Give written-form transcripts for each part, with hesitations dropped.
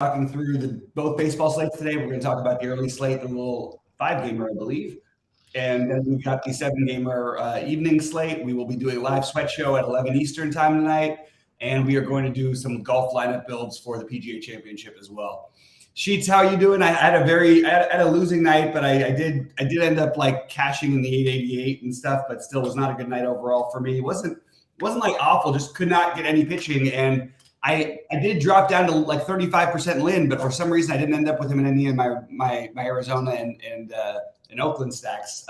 talking through both baseball slates today. We're going to talk about the early slate, the little 5-gamer, I believe. And then we've got the 7-gamer evening slate. We will be doing a live sweat show at 11 Eastern time tonight. And we are going to do some golf lineup builds for the PGA Championship as well. Sheets, how you doing? I had a losing night, but I did end up like cashing in the 888 and stuff, but still was not a good night overall for me. It wasn't like awful, just could not get any pitching. And I did drop down to like 35% Lynn, but for some reason I didn't end up with him in any of my Arizona and Oakland stacks.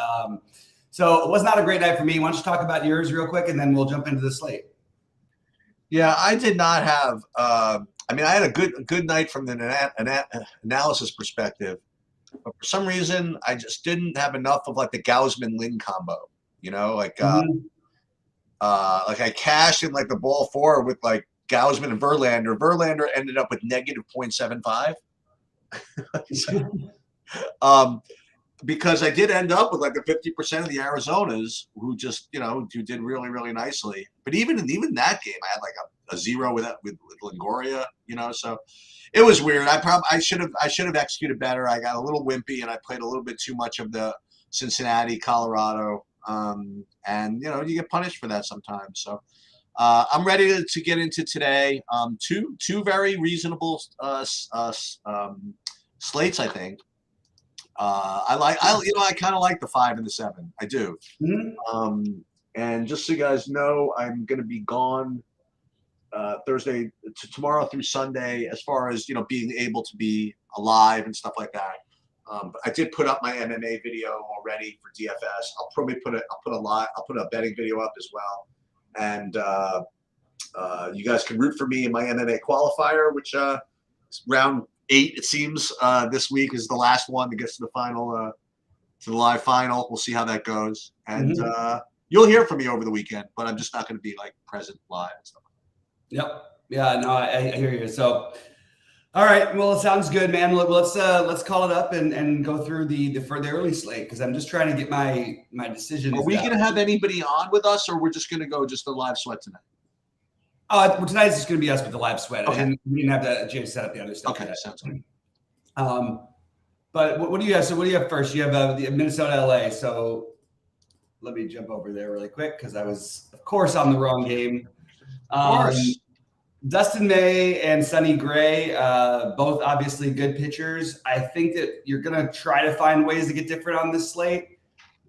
So it was not a great night for me. Why don't you talk about yours real quick, and then we'll jump into the slate. Yeah, I did not have. I had a good night from the analysis perspective, but for some reason I just didn't have enough of like the Gausman-Lynn combo. Like I cashed in like the ball four with like Gausman and Verlander. Verlander ended up with negative 0.75. Because I did end up with like the 50% of the Arizonas who just, who did really, really nicely. But even that game, I had like a zero with Longoria, so it was weird. I should have executed better. I got a little wimpy and I played a little bit too much of the Cincinnati, Colorado. And you get punished for that sometimes. So I'm ready to get into today. Two very reasonable slates, I think. I kind of like the 5 and the 7. I do. Mm-hmm. And just so you guys know, I'm going to be gone Thursday to tomorrow through Sunday, as far as being able to be alive and stuff like that. But I did put up my MMA video already for DFS. I'll probably put a betting video up as well, and you guys can root for me in my MMA qualifier, which round 8 it seems this week is the last one that gets to the final, to the live final. We'll see how that goes, and you'll hear from me over the weekend, but I'm just not going to be like present live and stuff. Yep. Yeah. No, I hear you. So. All right. Well, it sounds good, man. Let's call it up and go through the early slate, because I'm just trying to get my decisions. Are we going to have anybody on with us, or we're just going to go just the live sweat tonight? Well, tonight's just going to be us with the live sweat. Okay. We didn't have the chance to set up the other stuff. Okay, sounds good. But what do you have? So what do you have first? You have the Minnesota, LA. So let me jump over there really quick, because I was, of course, on the wrong game. Of course. Dustin May and Sonny Gray, both obviously good pitchers. I think that you're going to try to find ways to get different on this slate.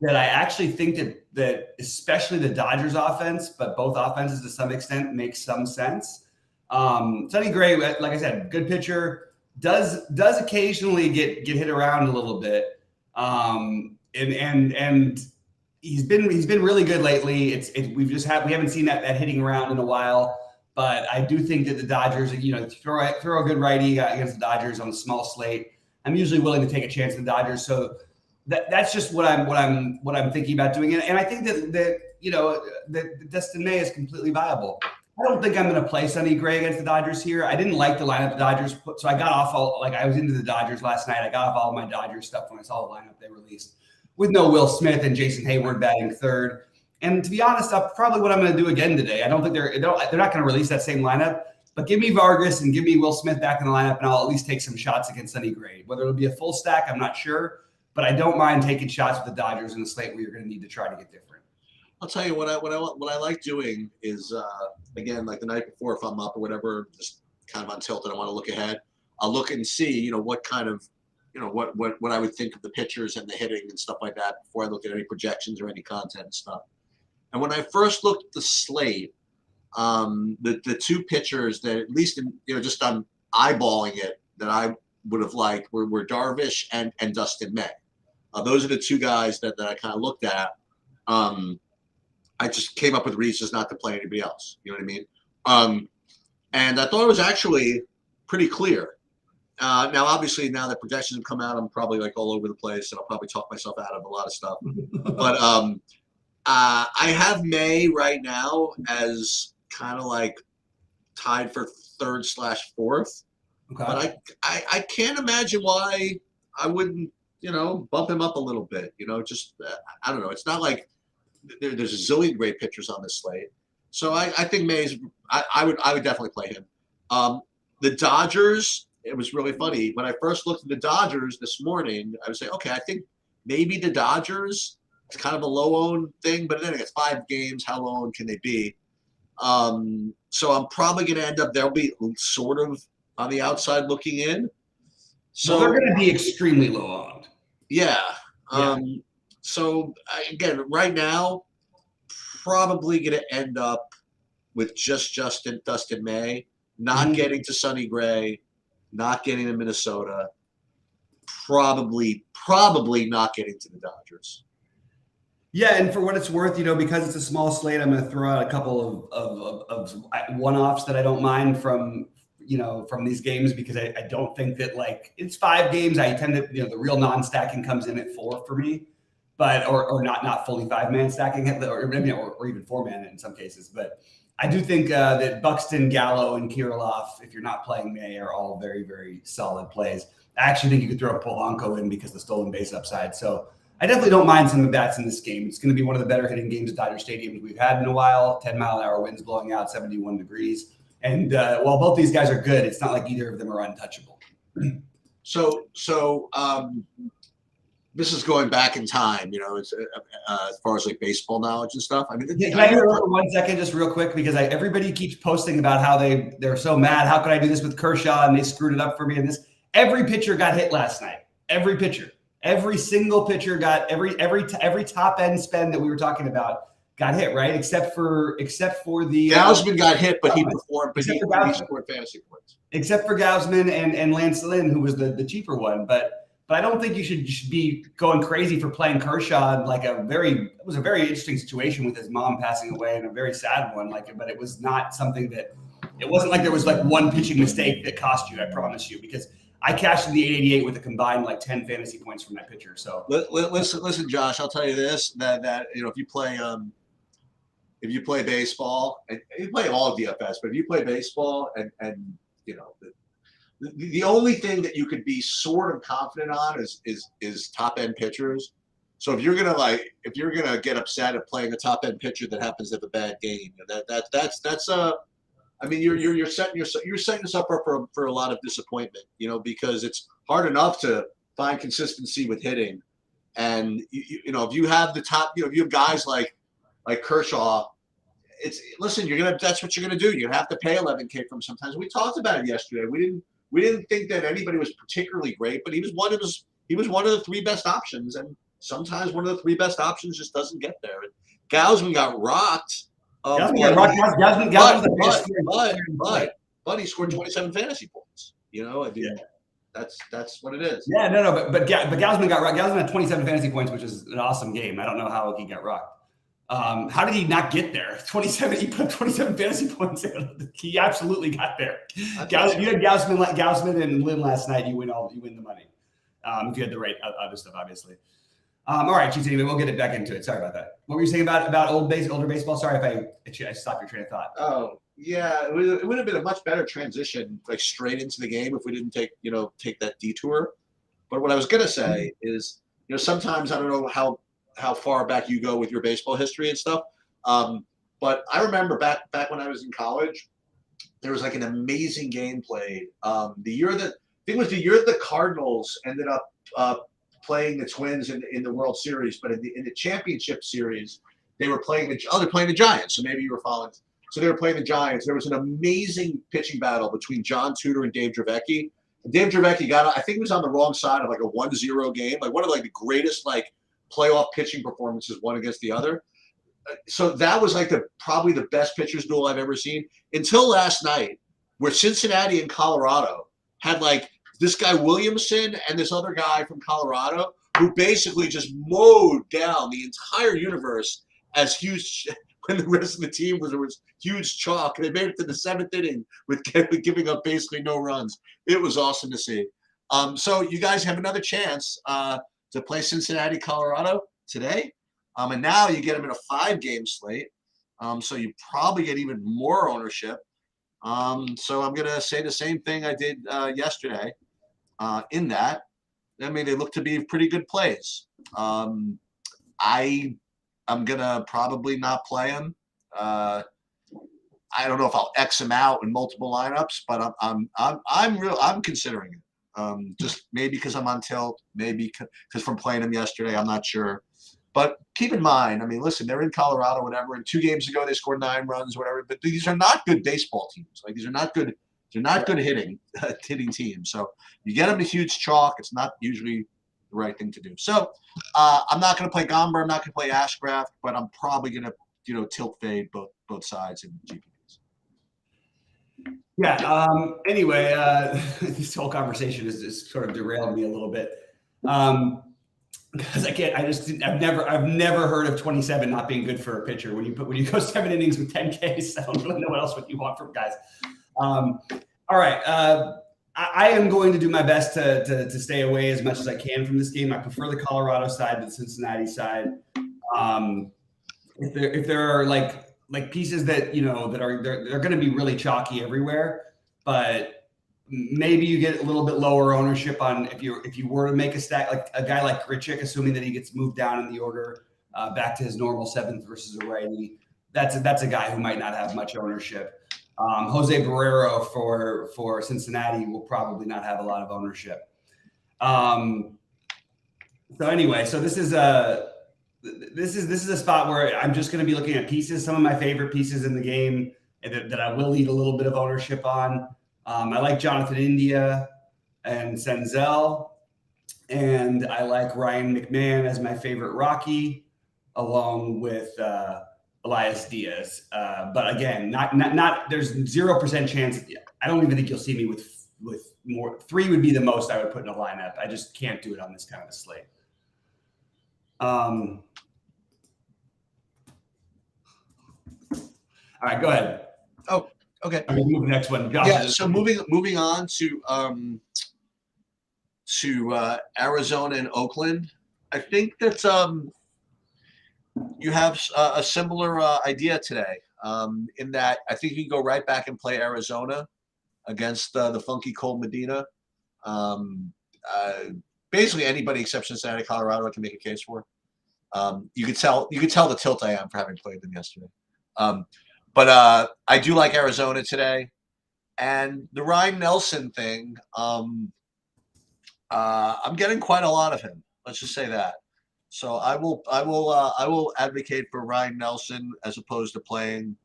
That I actually think that especially the Dodgers offense, but both offenses to some extent, makes some sense. Sonny Gray, like I said, good pitcher, does occasionally get hit around a little bit, and he's been really good lately. We haven't seen that hitting around in a while. But I do think that the Dodgers, throw a good righty against the Dodgers on a small slate. I'm usually willing to take a chance on the Dodgers. So that's just what I'm thinking about doing. And I think that Dustin May is completely viable. I don't think I'm going to play Sonny Gray against the Dodgers here. I didn't like the lineup the Dodgers put, so I got off I was into the Dodgers last night. I got off all of my Dodgers stuff when I saw the lineup they released, with no Will Smith and Jason Hayward batting third. And to be honest, that's probably what I'm going to do again today. I don't think they're not going to release that same lineup, but give me Vargas and give me Will Smith back in the lineup, and I'll at least take some shots against Sonny Gray. Whether it'll be a full stack, I'm not sure, but I don't mind taking shots with the Dodgers in the slate where you're going to need to try to get different. I'll tell you what I like doing is again, like the night before, if I'm up or whatever, just kind of on tilt and I want to look ahead, I'll look and see what kind of what I would think of the pitchers and the hitting and stuff like that before I look at any projections or any content and stuff. And when I first looked at the slate, the two pitchers that, at least just on eyeballing it, that I would have liked were Darvish and Dustin May. Those are the two guys that I kind of looked at. I just came up with reasons not to play anybody else. You know what I mean? And I thought it was actually pretty clear. Now, obviously, now that projections have come out, I'm probably like all over the place, and I'll probably talk myself out of a lot of stuff. But I have May right now as kind of like tied for 3rd/4th. Okay. But I can't imagine why I wouldn't, bump him up a little bit. Just I don't know. It's not like there's a zillion great pitchers on this slate. So I think May's. I would definitely play him. The Dodgers, it was really funny. When I first looked at the Dodgers this morning, I was saying, okay, I think maybe the Dodgers, it's kind of a low-owned thing, but then it's 5 games. How low-owned can they be? So I'm probably going to end up, they'll be sort of on the outside looking in. So well, they're going to be extremely low owned. Yeah. Yeah. So again, right now, probably going to end up with just Dustin May, not getting to Sonny Gray, not getting to Minnesota, probably not getting to the Dodgers. Yeah, and for what it's worth, because it's a small slate, I'm going to throw out a couple of one-offs that I don't mind from these games, because I don't think that, like, it's 5 games. I tend to, the real non-stacking comes in at 4 for me, but or not fully 5-man stacking, or even 4-man in some cases. But I do think that Buxton, Gallo, and Kirilloff, if you're not playing May, are all very, very solid plays. I actually think you could throw Polanco in because of the stolen base upside. So I definitely don't mind some of the bats in this game. It's going to be one of the better hitting games at Dodger Stadium we've had in a while. 10-mile-an-hour winds blowing out, 71 degrees. And while both these guys are good, it's not like either of them are untouchable. So this is going back in time, it's, as far as like baseball knowledge and stuff. I mean, can I interrupt for 1 second, just real quick, because everybody keeps posting about how they're so mad. How could I do this with Kershaw? And they screwed it up for me. And every pitcher got hit last night. Every pitcher. Every single pitcher got every top end spend that we were talking about got hit, right? Except for the Gausman got hit, but he performed. But he scored fantasy points. Except for Gausman and Lance Lynn, who was the cheaper one. But I don't think you should be going crazy for playing Kershaw. It was a very interesting situation with his mom passing away, and a very sad one. But it was not something that. It wasn't like there was like one pitching mistake that cost you. I promise you, because I cashed in the 888 with a combined 10 fantasy points from that pitcher. So listen, Josh, I'll tell you this: that if you play baseball, and you play all of DFS, but if you play baseball and the only thing that you could be sort of confident on is top end pitchers. So if you're gonna get upset at playing a top end pitcher that happens to have a bad game, that's I mean, you're setting us up for a lot of disappointment, because it's hard enough to find consistency with hitting, and if you have the top, if you have guys like Kershaw, that's what you're gonna do. You're gonna have to pay $11K from sometimes. We talked about it yesterday. We didn't think that anybody was particularly great, but he was one of the 3 best options, and sometimes one of the 3 best options just doesn't get there. Gausman got rocked. But he scored 27 fantasy points. That's what it is. Yeah, no, but Gausman got rocked. Gausman had 27 fantasy points, which is an awesome game. I don't know how he got rocked. How did he not get there? 27. He put 27 fantasy points in. He absolutely got there. You had Gausman and Lynn last night. You win the money. If you had the right other stuff, obviously. All right, Cheats, anyway, we'll get it back into it. Sorry about that. What were you saying about older baseball? Sorry if I stopped your train of thought. Oh, yeah. It would have been a much better transition, like straight into the game, if we didn't take that detour. But what I was going to say is, sometimes I don't know how far back you go with your baseball history and stuff. But I remember back when I was in college, there was like an amazing game played. The year that the Cardinals ended up playing the Twins in the World Series, but in the championship series, they were playing the Giants. So maybe you were following. So they were playing the Giants. There was an amazing pitching battle between John Tudor and Dave Dravecky. And Dave Dravecky I think he was on the wrong side of like a 1-0 game, like one of the greatest playoff pitching performances, one against the other. So that was probably the best pitchers duel I've ever seen, until last night, where Cincinnati and Colorado had this guy Williamson and this other guy from Colorado who basically just mowed down the entire universe as huge, when the rest of the team was huge chalk. They made it to the 7th inning with giving up basically no runs. It was awesome to see. So you guys have another chance to play Cincinnati, Colorado today. And now you get them in a 5-game slate. So you probably get even more ownership. So I'm going to say the same thing I did yesterday. In that, I mean, they look to be pretty good plays. I'm going to probably not play them. I don't know if I'll X him out in multiple lineups, but I'm considering it. Just maybe because I'm on tilt, maybe because from playing him yesterday, I'm not sure. But keep in mind, I mean, listen, they're in Colorado, whatever. And 2 games ago, they scored 9 runs, whatever. But these are not good baseball teams. Like these are not good. They're not good hitting teams. So you get them a huge chalk. It's not usually the right thing to do. So I'm not going to play Gomber. I'm not going to play Ashcraft, but I'm probably going to tilt fade both sides in GPPs. Yeah. Anyway, this whole conversation has just sort of derailed me a little bit. Because I've never heard of 27 not being good for a pitcher. When you go 7 innings with 10 Ks, I don't really know what else you want from guys. All right. I am going to do my best to stay away as much as I can from this game. I prefer the Colorado side to the Cincinnati side. If there are like pieces that they're going to be really chalky everywhere, but maybe you get a little bit lower ownership on if you were to make a stack, like a guy like Grichuk, assuming that he gets moved down in the order back to his normal 7th versus a righty. That's a guy who might not have much ownership. Jose Barrero for Cincinnati will probably not have a lot of ownership. So anyway, so this is a spot where I'm just going to be looking at pieces, some of my favorite pieces in the game that I will lead a little bit of ownership on. I like Jonathan India and Senzel, and I like Ryan McMahon as my favorite Rocky, along with Elias Diaz. But again, not there's 0% chance. I don't even think you'll see me with more. 3 would be the most I would put in a lineup. I just can't do it on this kind of a slate. All right, go ahead. Oh, okay. I'm gonna move the next one. Josh, yeah. So moving on to Arizona and Oakland, I think that you have a similar idea today. In that I think you can go right back and play Arizona against the funky Cole Medina. Basically anybody except Cincinnati, Colorado, I can make a case for. You could tell the tilt I am for having played them yesterday. But I do like Arizona today, and the Ryan Nelson thing. I'm getting quite a lot of him. Let's just say that. So I will advocate for Ryan Nelson as opposed to playing.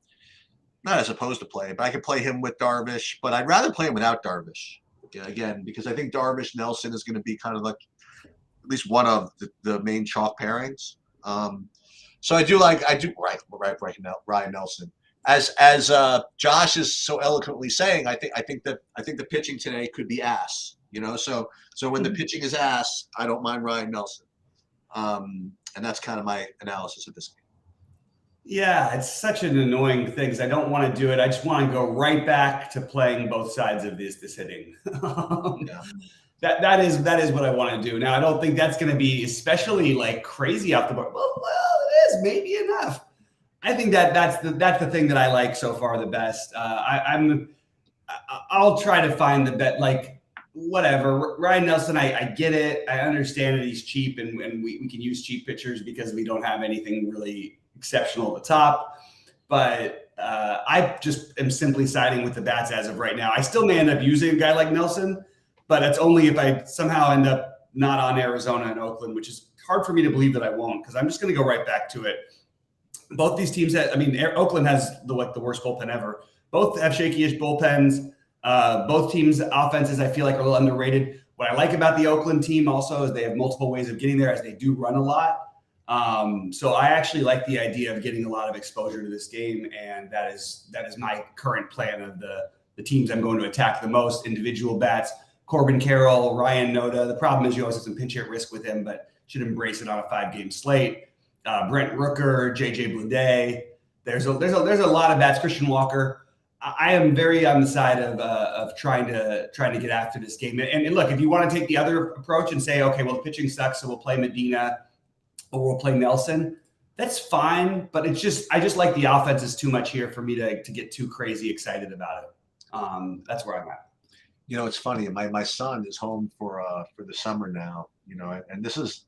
Not as opposed to play, but I could play him with Darvish. But I'd rather play him without Darvish. Yeah, again, because I think Darvish Nelson is going to be kind of like at least one of the main chalk pairings. So I do Ryan Nelson. As Josh is so eloquently saying, I think the pitching today could be ass. So when the pitching is ass, I don't mind Ryan Nelson. And that's kind of my analysis of this game. Yeah, it's such an annoying thing because I don't want to do it. I just want to go right back to playing both sides of this hitting. Yeah. That is what I want to do. Now, I don't think that's going to be especially like crazy off the board. Well, it is maybe enough. I think that's the thing that I like so far the best. I'll try to find the bet, like whatever. Ryan Nelson, I get it. I understand that he's cheap and we can use cheap pitchers because we don't have anything really exceptional at the top. But I just am simply siding with the bats as of right now. I still may end up using a guy like Nelson, but that's only if I somehow end up not on Arizona and Oakland, which is hard for me to believe that I won't, because I'm just going to go right back to it. Both these teams Oakland has the worst bullpen ever. Both have shaky-ish bullpens. Both teams' offenses, I feel like, are a little underrated. What I like about the Oakland team also is they have multiple ways of getting there, as they do run a lot. So I actually like the idea of getting a lot of exposure to this game, and that is my current plan of the teams I'm going to attack the most. Individual bats: Corbin Carroll, Ryan Noda. The problem is you always have some pinch hit risk with him, but should embrace it on a 5-game slate. Brent Rooker, JJ Bleday. There's a lot of bats. Christian Walker. I am very on the side of trying to get after this game. And look, if you want to take the other approach and say, okay, well, the pitching sucks, so we'll play Medina or we'll play Nelson, that's fine. But I just like the offenses too much here for me to get too crazy excited about it. That's where I'm at. It's funny. My son is home for the summer now. And this is,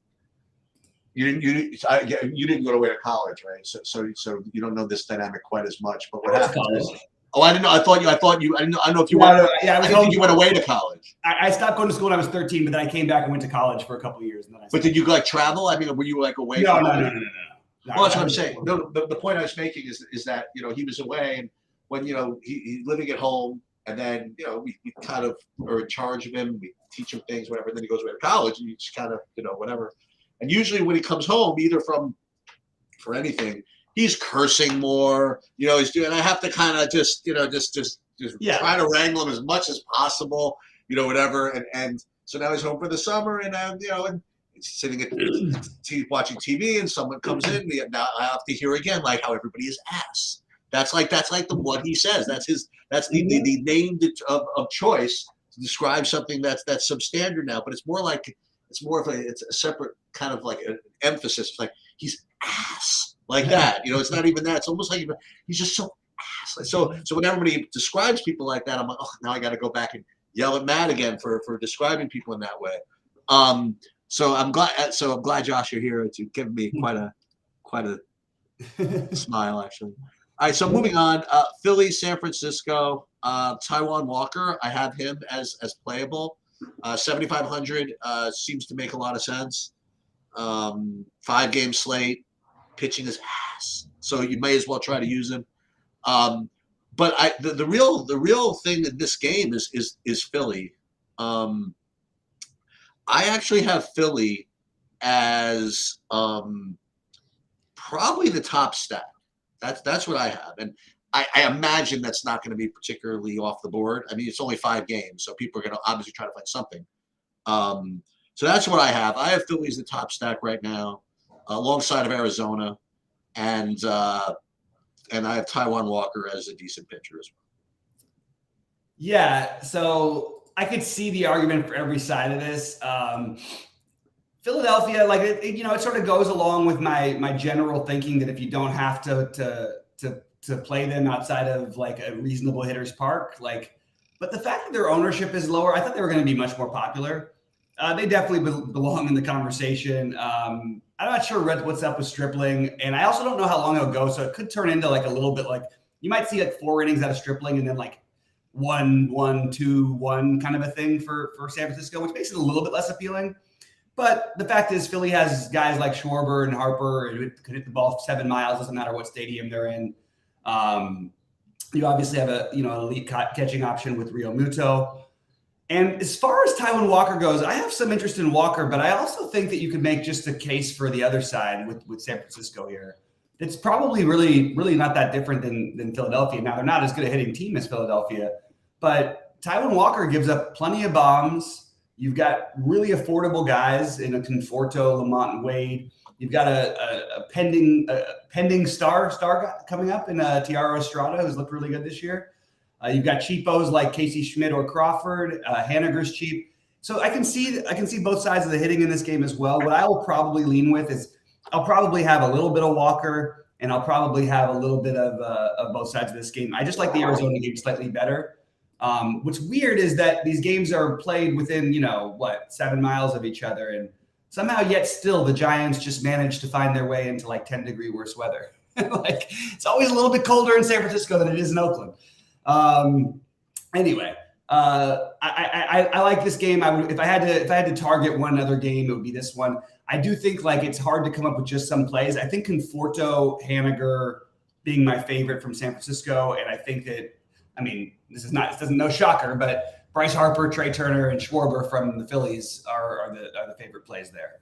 You didn't go away to college, right? So you don't know this dynamic quite as much. But what I went to happened college. is, oh, I didn't know. I thought you. I didn't know if you No, went. no, yeah, I I was didn't think you went away to college. I stopped going to school when I was 13, but then I came back and went to college for a couple of years. And then I But did you like travel? I mean, were you like away? No, from no, home? no, no, no, no. Well, that's what I'm saying. No, the point I was making is that he was away, and when he's living at home, and then we kind of are in charge of him. We teach him things, whatever. And then he goes away to college, and you just kind of whatever. And usually when he comes home, either for anything, he's cursing more. He's doing. I have to kind of just try to wrangle him as much as possible. Whatever. And so now he's home for the summer, and and he's sitting at watching TV, and someone comes in. Now I have to hear again like how everybody is ass. That's like what he says. That's the name of choice to describe something that's substandard now. But it's more of a separate kind of like an emphasis. It's like he's ass like that. It's not even that. It's almost like he's just so ass. So when everybody describes people like that, I'm like, oh, now I got to go back and yell at Matt again for describing people in that way. So I'm glad Josh, you're here to give me quite a smile actually. All right, so moving on, Philly, San Francisco, Taiwan Walker. I have him as playable. 7,500 seems to make a lot of sense. 5-game slate, pitching his ass, so you may as well try to use him. But the real thing in this game is Philly. I actually have Philly as probably the top stack. That's what I have, and I imagine that's not going to be particularly off the board. I mean, it's only 5 games, so people are going to obviously try to find something. So that's what I have. I have Philly as the top stack right now, alongside of Arizona, and I have Taiwan Walker as a decent pitcher as well. Yeah, so I could see the argument for every side of this. Philadelphia, like it sort of goes along with my general thinking that if you don't have to play them outside of like a reasonable hitter's park, but the fact that their ownership is lower, I thought they were going to be much more popular. They definitely belong in the conversation. I'm not sure what's up with Stripling, and I also don't know how long it'll go, so it could turn into like a little bit like you might see like 4 innings out of Stripling, and then like 1-1-2-1 kind of a thing for San Francisco, which makes it a little bit less appealing. But the fact is, Philly has guys like Schwarber and Harper who could hit the ball 7 miles. Doesn't matter what stadium they're in. You obviously have an elite catching option with Rio Muto. And as far as Taiwan Walker goes, I have some interest in Walker, but I also think that you could make just a case for the other side with San Francisco here. It's probably really, really not that different than Philadelphia. Now, they're not as good a hitting team as Philadelphia, but Taiwan Walker gives up plenty of bombs. You've got really affordable guys in a Conforto, Lamont, and Wade. You've got a pending star guy coming up in Tiago Estrada, who's looked really good this year. You've got cheapos like Casey Schmidt or Crawford. Haniger's cheap. So I can see both sides of the hitting in this game as well. What I will probably lean with is I'll probably have a little bit of Walker, and I'll probably have a little bit of both sides of this game. I just like the Arizona game slightly better. What's weird is that these games are played within, 7 miles of each other. And somehow yet still the Giants just managed to find their way into like 10-degree worse weather. Like it's always a little bit colder in San Francisco than it is in Oakland. Anyway, I like this game. If I had to target one other game, it would be this one. I do think like it's hard to come up with just some plays. I think Conforto, Haniger being my favorite from San Francisco. And I think that, this isn't no shocker, but Bryce Harper, Trey Turner, and Schwarber from the Phillies are the favorite plays there.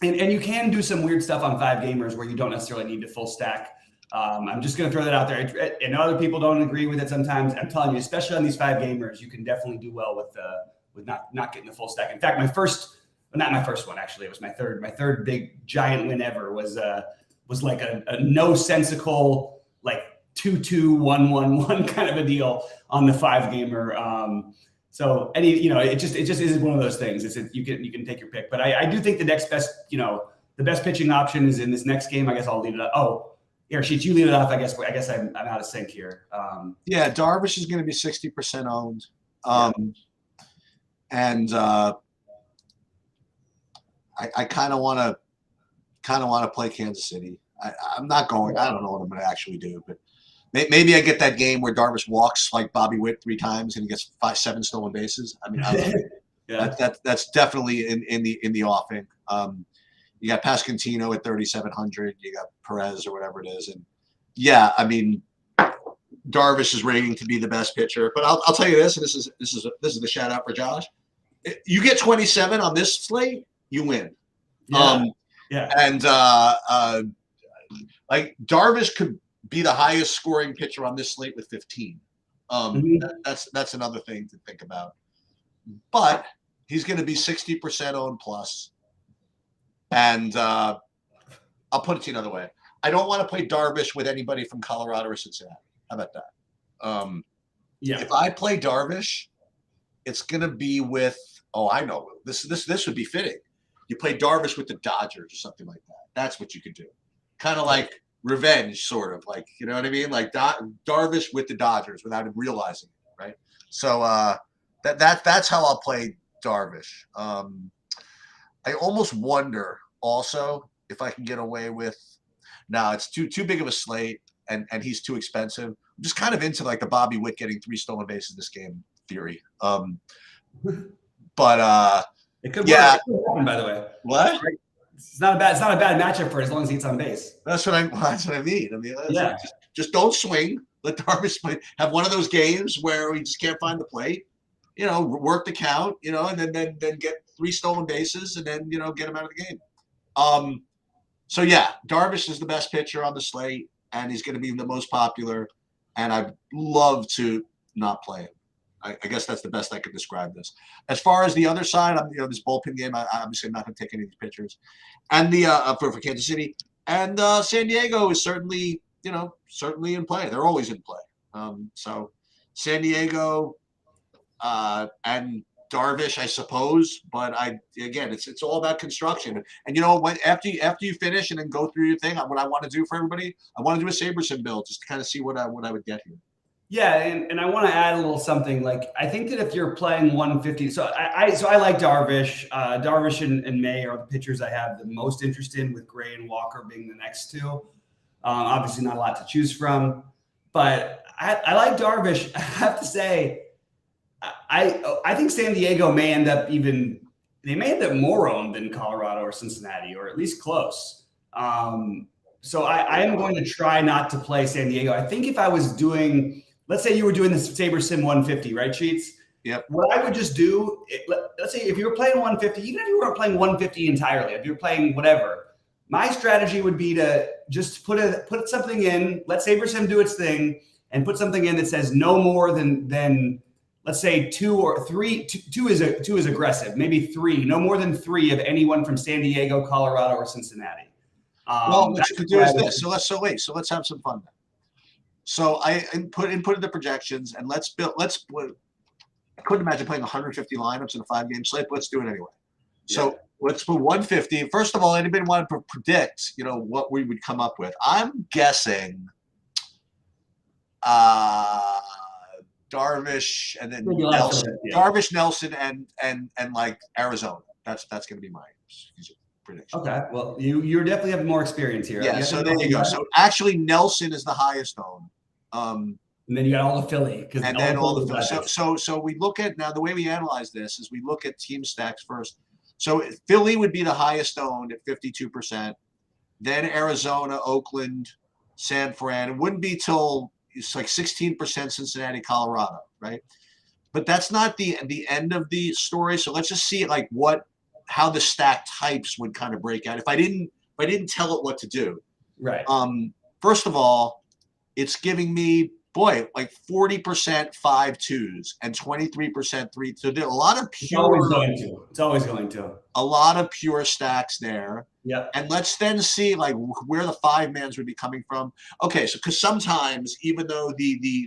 And you can do some weird stuff on 5-gamers where you don't necessarily need to full stack. I'm just going to throw that out there. And other people don't agree with it sometimes. I'm telling you, especially on these 5-gamers, you can definitely do well with not getting the full stack. In fact, not my first one actually. It was my third big giant win ever was like a no-sensical like 2-2-1-1-1 kind of a deal on the 5-gamer. So it just is one of those things. You can take your pick, but I do think the next best, the best pitching option is in this next game. I guess I'll lead it up. Oh, here, Sheets, you lead it off. I guess I'm out of sync here. Yeah, Darvish is going to be 60% owned, and I kind of want to kind of want to play Kansas City. I'm not going. I don't know what I'm going to actually do, but maybe I get that game where Darvish walks like Bobby Witt 3 times and he gets 7 stolen bases. I mean, I don't know. Yeah. That's definitely in the offing. You got Pasquantino at 3,700. You got Perez or whatever it is, and yeah, I mean, Darvish is rating to be the best pitcher. But I'll tell you this, and this is the shout out for Josh. You get 27 on this slate, you win. Yeah. And like Darvish could be the highest scoring pitcher on this slate with 15. That's another thing to think about. But he's going to be 60% owned plus. And I'll put it to you another way. I don't want to play Darvish with anybody from Colorado or Cincinnati. How about that? If I play Darvish, it's going to be with I know this would be fitting. You play Darvish with the Dodgers or something like that. That's what you could do. Kind of like revenge, sort of like, you know what I mean? Like Darvish with the Dodgers without him realizing it, right? So that's how I'll play Darvish. I almost wonder also if I can get away with. Now it's too big of a slate, and he's too expensive. I'm just kind of into like the Bobby Witt getting 3 stolen bases this game theory. But it could work. It could happen, by the way. What? It's not a bad matchup for it as long as he gets on base. That's what I mean. I mean, just don't swing. Let Darvish have one of those games where he just can't find the plate. You know, work the count. You know, and then get 3 stolen bases, and then get him out of the game. So yeah, Darvish is the best pitcher on the slate, and he's going to be the most popular. And I'd love to not play him. I guess that's the best I could describe this. As far as the other side, this bullpen game, obviously I'm not going to take any of these pitchers. And the for Kansas City and San Diego is certainly in play. They're always in play. So San Diego and Darvish, I suppose, but it's all about construction. And when after you finish and then go through your thing, what I want to do for everybody, I want to do a SaberSim build just to kind of see what I would get here. Yeah, and I want to add a little something. Like I think that if you're playing 150, so I like Darvish. Darvish and May are the pitchers I have the most interest in, with Gray and Walker being the next 2. Obviously, not a lot to choose from, but I like Darvish. I have to say, I think San Diego may end up more owned than Colorado or Cincinnati, or at least close. So I am going to try not to play San Diego. I think if I was doing, let's say you were doing the SaberSim 150, right, Cheats? Yep. What I would just do, let's say if you were playing 150, even if you weren't playing 150 entirely, if you're playing whatever, my strategy would be to just put something in, let SaberSim do its thing, and put something in that says no more than let's say 2 or 3. 2 is aggressive, maybe 3, no more than 3 of anyone from San Diego, Colorado, or Cincinnati. Well, what you could do is this. So let's have some fun then. So I input the projections, and let's build. I couldn't imagine playing 150 lineups in a 5-game slate, but let's do it anyway. Yeah. So let's put 150. First of all, anybody want to predict, what we would come up with? I'm guessing Darvish and then Nelson. Darvish, Nelson, and like Arizona. That's going to be my prediction. Okay, well, you definitely have more experience here. Yeah, so there you go. So actually, Nelson is the highest owned. And then you got all the Philly. And then all the Philly. So we look at, now the way we analyze this is we look at team stacks first. So Philly would be the highest owned at 52%. Then Arizona, Oakland, San Fran. It wouldn't be till it's like 16% Cincinnati, Colorado, right? But that's not the end of the story. So let's just see how the stack types would kind of break out. If I didn't tell it what to do. Right. First of all, it's giving me like 40% 5-2s and 23% 3. So there are a lot of pure. It's always going to. A lot of pure stacks there. Yeah. And let's then see like where the 5-mans would be coming from. Okay, so because sometimes even though even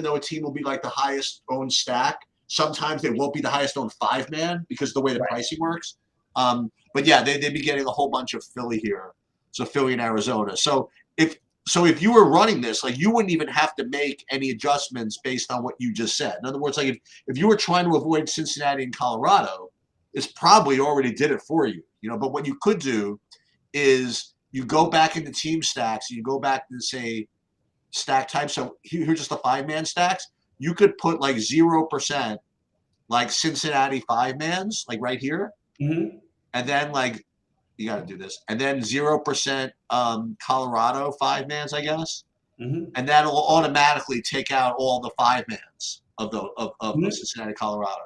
though a team will be like the highest owned stack, sometimes they won't be the highest owned 5-man because of the way the pricing works. But yeah, they'd be getting a whole bunch of Philly here. So Philly and Arizona. So if you were running this, like you wouldn't even have to make any adjustments based on what you just said. In other words, like if you were trying to avoid Cincinnati and Colorado, it's probably already did it for you. But what you could do is you go back into team stacks. You go back to say stack type. So here's just the 5-man stacks. You could put like 0%, like Cincinnati 5-mans, like right here, Mm-hmm. and then like you got to do this, and then 0% Colorado 5-mans, I guess, and that'll automatically take out all the 5-mans of Cincinnati, Colorado.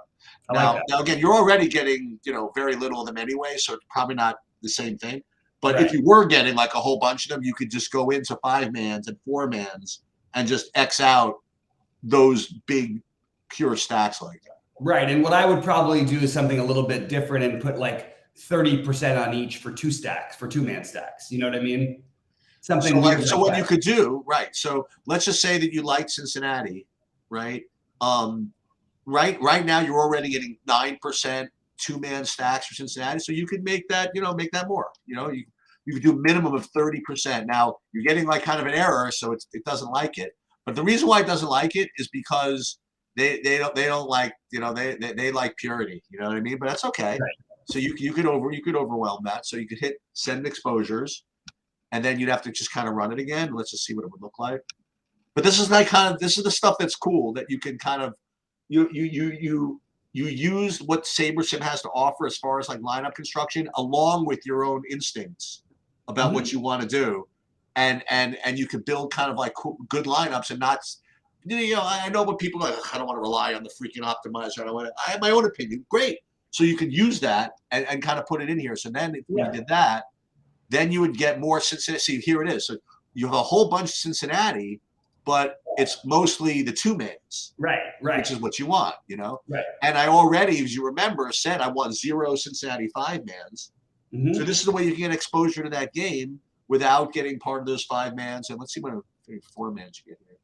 Now again, you're already getting very little of them anyway, so it's probably not the same thing. But if you were getting like a whole bunch of them, you could just go into 5-mans and 4-mans and just X out those big pure stacks like that. Right. And what I would probably do is something a little bit different and put like 30% on each for 2-man stacks. You know what I mean? Something weird. So what you could do, right? So let's just say that you liked Cincinnati, right? Right now you're already getting 9% 2-man stacks for Cincinnati, so you could make that more. You could do a minimum of 30%. Now you're getting like kind of an error, so it doesn't like it. But the reason why it doesn't like it is because they don't like they like purity. You know what I mean? But that's okay. Right. So you could overwhelm that. So you could hit send exposures, and then you'd have to just kind of run it again. Let's just see what it would look like. But this is the stuff that's cool that you can kind of you use what SaberSim has to offer as far as like lineup construction, along with your own instincts about what you want to do, and you can build kind of like good lineups and not. I know what people are like, I don't want to rely on the freaking optimizer. I have my own opinion. Great. So you could use that and kind of put it in here. So then if we did that, then you would get more Cincinnati. See, here it is. So you have a whole bunch of Cincinnati, but it's mostly the 2-mans. Right. Which is what you want, Right. And I already, as you remember, said I want 0 Cincinnati 5-mans. So this is the way you can get exposure to that game without getting part of those 5-mans. And let's see what 4-mans you get here.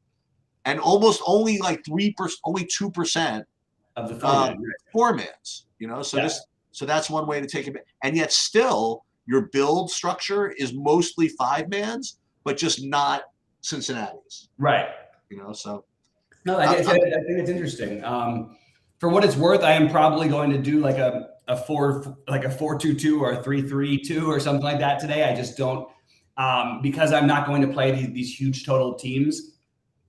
And almost only like 2% of the 4-mans, so that's one way to take it. And yet still your build structure is mostly 5-mans, but just not Cincinnati's. Right. So. No, I think it's interesting. For what it's worth, I am probably going to do like a 4-2-2 or a 3-3-2 or something like that today. I just don't because I'm not going to play these huge total teams.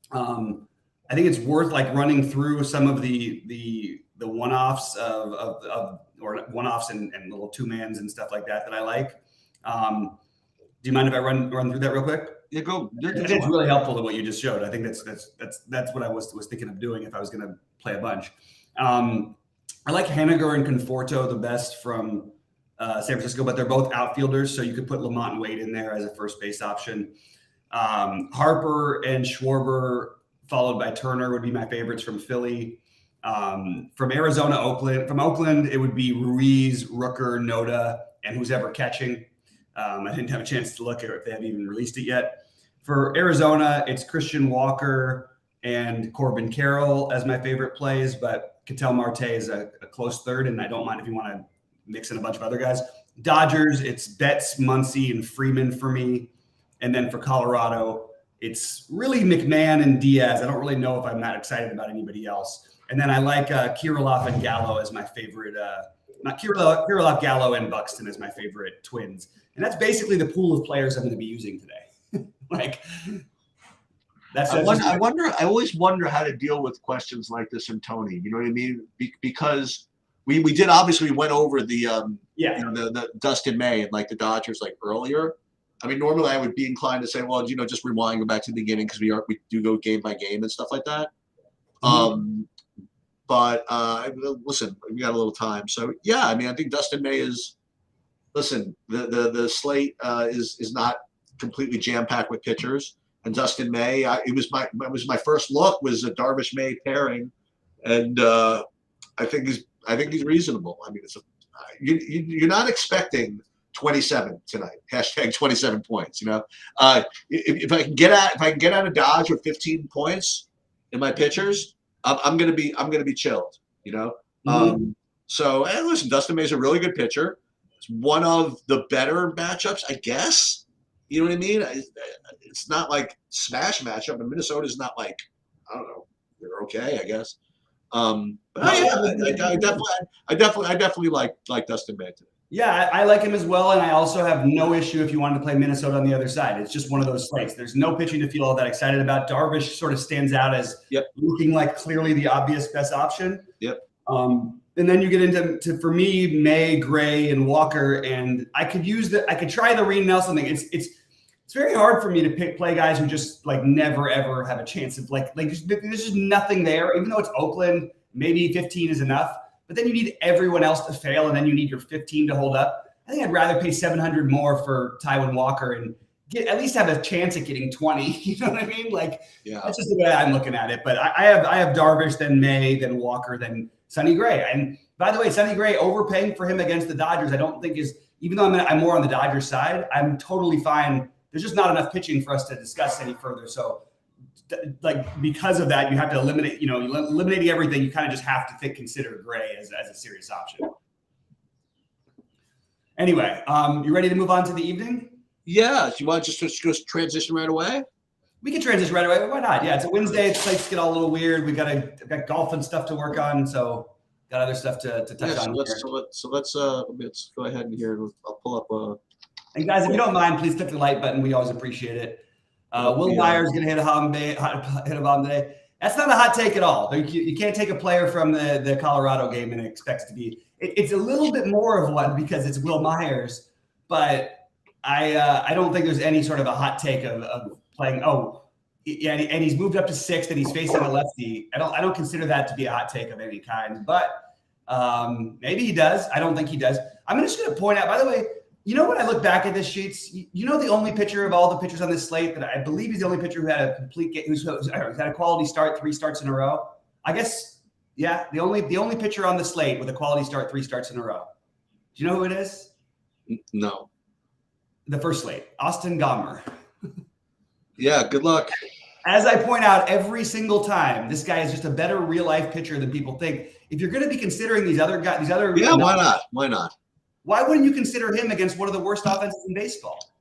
I think it's worth like running through some of the one-offs or one-offs and little 2-mans and stuff like that I like. Do you mind if I run through that real quick? Yeah, go. It's really helpful to what you just showed. I think that's what I was thinking of doing if I was going to play a bunch. I like Haniger and Conforto the best from San Francisco, but they're both outfielders, so you could put Lamont and Wade in there as a first base option. Harper and Schwarber, followed by Turner, would be my favorites from Philly. From Arizona, Oakland. From Oakland, it would be Ruiz, Rooker, Noda, and who's ever catching. I didn't have a chance to look at it if they haven't even released it yet. For Arizona, it's Christian Walker and Corbin Carroll as my favorite plays, but Ketel Marte is a close third, and I don't mind if you want to mix in a bunch of other guys. Dodgers, it's Betts, Muncy, and Freeman for me. And then for Colorado, it's really McMahon and Diaz. I don't really know if I'm not excited about anybody else. And then I like Kirilloff and Gallo as my favorite. Not Kirilloff, Gallo, and Buxton as my favorite twins. And that's basically the pool of players I'm going to be using today. I always wonder how to deal with questions like this from Tony. You know what I mean? Because we did obviously went over the Dustin May and like the Dodgers like earlier. I mean, normally I would be inclined to say, well, just rewind, go back to the beginning because we do go game by game and stuff like that. But listen, we got a little time, so yeah. I mean, I think Dustin May is. Listen, the slate is not completely jam packed with pitchers, and Dustin May. It was my first look was a Darvish May pairing, and I think he's reasonable. I mean, you're not expecting 27 tonight. Hashtag 27 points. If I can get out of Dodge with 15 points in my pitchers, I'm gonna be chilled. So listen, Dustin May is a really good pitcher. It's one of the better matchups, I guess. You know what I mean? It's not like smash matchup, and Minnesota's not like, I don't know, they're okay, I guess. But I definitely like Dustin May today. Yeah, I like him as well, and I also have no issue if you wanted to play Minnesota on the other side. It's just one of those slates. There's no pitching to feel all that excited about. Darvish sort of stands out as Yep. looking like clearly the obvious best option. Yep. And then you get into for me, May, Gray, and Walker, and I could try the Reed Nelson thing. It's very hard for me to play guys who just like never ever have a chance of there's just nothing there. Even though it's Oakland, maybe 15 is enough. But then you need everyone else to fail, and then you need your 15 to hold up. I think I'd rather pay 700 more for Taijuan Walker and at least have a chance at getting 20. You know what I mean? That's just the way I'm looking at it. But I have Darvish, then May, then Walker, then Sonny Gray. And by the way, Sonny Gray, overpaying for him against the Dodgers, I don't think is, even though I'm more on the Dodgers side, I'm totally fine. There's just not enough pitching for us to discuss any further. So because of that, you have to eliminate, eliminating everything. You kind of just have to consider Gray as a serious option. Anyway, you ready to move on to the evening? Yeah. You want to just transition right away? We can transition right away. Why not? Yeah, it's a Wednesday. Slates get all a little weird. I've got golf and stuff to work on, so got other stuff to touch on. So let's go ahead and here. I'll pull up. And guys, if you don't mind, please click the like button. We always appreciate it. Will Myers going to hit a bomb today. That's not a hot take at all. You can't take a player from the Colorado game and expect it to be. It's a little bit more of one because it's Will Myers, but I don't think there's any sort of a hot take of playing. Oh, yeah, and he's moved up to 6th and he's facing a lefty. I don't consider that to be a hot take of any kind, but maybe he does. I don't think he does. I'm just going to point out, by the way. You know, when I look back at this sheets, the only pitcher of all the pitchers on this slate that I believe he's the only pitcher who had a complete game, who's had a quality start 3 starts in a row. I guess, yeah, the only pitcher on the slate with a quality start 3 starts in a row. Do you know who it is? No. The first slate, Austin Gomber. Yeah, good luck. As I point out every single time, this guy is just a better real life pitcher than people think. If you're going to be considering these other guys, yeah, why not? Why not? Why wouldn't you consider him against one of the worst offenses in baseball?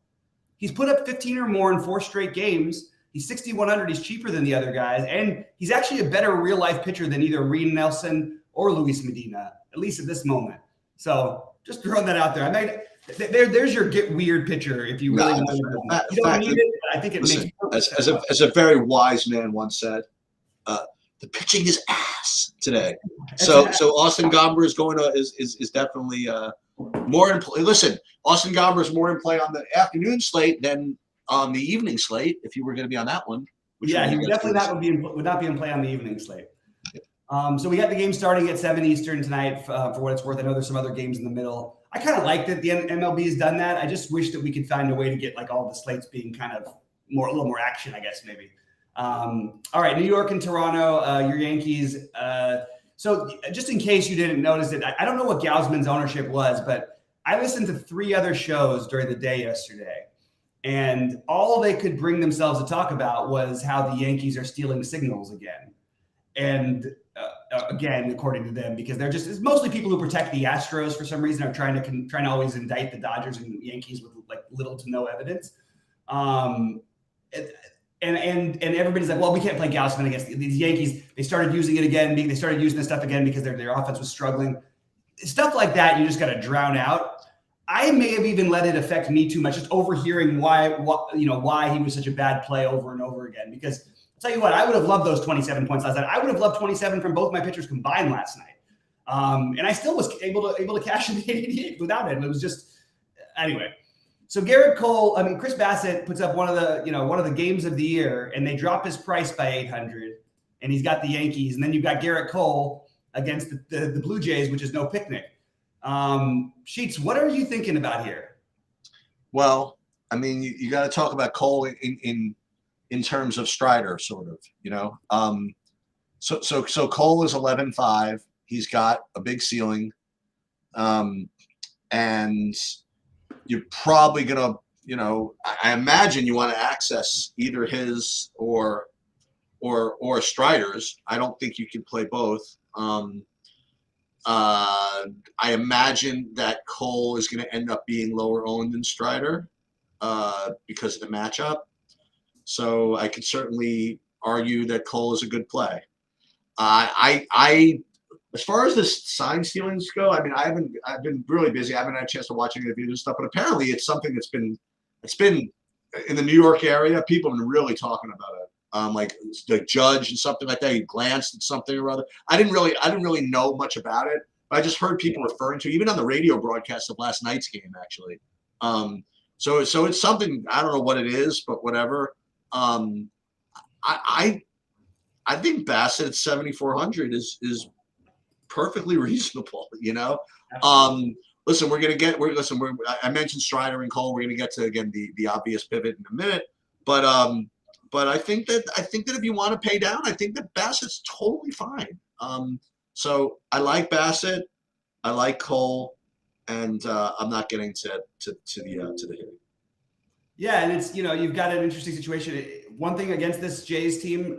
He's put up 15 or more in 4 straight games. He's 6,100. He's cheaper than the other guys. And he's actually a better real-life pitcher than either Reed Nelson or Luis Medina, at least at this moment. So just throwing that out there. There's your get weird pitcher if you really want to. You don't need it, but I think it makes as a very wise man once said, the pitching is ass today. So Austin Gomber is going to is definitely more in play. Listen, Austin Gomber is more in play on the afternoon slate than on the evening slate. If you were going to be on that one, yeah, he definitely would not be in play on the evening slate. So we got the game starting at 7 Eastern tonight. For what it's worth, I know there's some other games in the middle. I kind of like that the MLB has done that. I just wish that we could find a way to get like all the slates being kind of a little more action, I guess maybe. All right, New York and Toronto, your Yankees. So just in case you didn't notice it, I don't know what Gausman's ownership was, but I listened to 3 other shows during the day yesterday, and all they could bring themselves to talk about was how the Yankees are stealing signals again. And again, according to them, because it's mostly people who protect the Astros for some reason are trying to always indict the Dodgers and Yankees with like little to no evidence. And everybody's like, well, we can't play Gausman against these Yankees. They started using it again. They started using this stuff again because their offense was struggling. Stuff like that, you just got to drown out. I may have even let it affect me too much, just overhearing why he was such a bad play over and over again. Because I'll tell you what, I would have loved those 27 points last night. I would have loved 27 from both my pitchers combined last night. And I still was able to cash in the 88 without it. It was just anyway. So Chris Bassett puts up one of the games of the year, and they drop his price by 800, and he's got the Yankees, and then you've got Garrett Cole against the Blue Jays, which is no picnic. Sheets, what are you thinking about here? Well, I mean, you got to talk about Cole in terms of Strider, sort of, So Cole is 11.5. He's got a big ceiling, and you're probably gonna, I imagine you want to access either his or Strider's. I don't think you can play both. I imagine that Cole is going to end up being lower owned than Strider because of the matchup. So I could certainly argue that Cole is a good play. as far as the sign stealings go, I mean, I've been really busy. I haven't had a chance to watch any of the videos and stuff, but apparently it's something it's been in the New York area. People have been really talking about it. Like the judge and something like that. He glanced at something or other. I didn't really know much about it, but I just heard people referring to, even on the radio broadcast of last night's game, actually. So it's something, I don't know what it is, but whatever. I think Bassett at 7,400 is perfectly reasonable. Listen, I mentioned Strider and Cole. We're gonna get to, again, the obvious pivot in a minute, but I think that if you want to pay down, I think that Bassett's totally fine. So I like Bassett, I like Cole, and I'm not getting to the hitting. Yeah, and it's, you've got an interesting situation. One thing against this Jays team,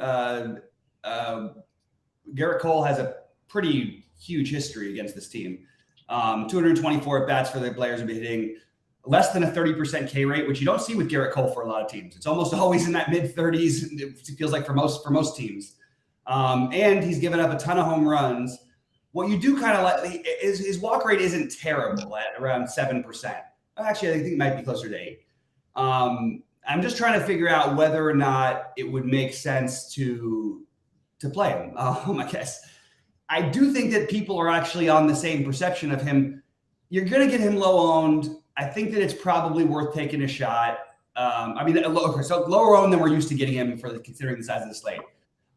Garrett Cole has a pretty huge history against this team. 224 at bats for the players who've been hitting less than a 30% K rate, which you don't see with Garrett Cole for a lot of teams. It's almost always in that mid 30s. It feels like for most teams. And he's given up a ton of home runs. What you do kind of like is his walk rate isn't terrible at around 7%. Actually, I think it might be closer to 8. I'm just trying to figure out whether or not it would make sense to play him. I guess I do think that people are actually on the same perception of him. You're going to get him low owned. I think that it's probably worth taking a shot. So lower owned than we're used to getting him considering the size of the slate.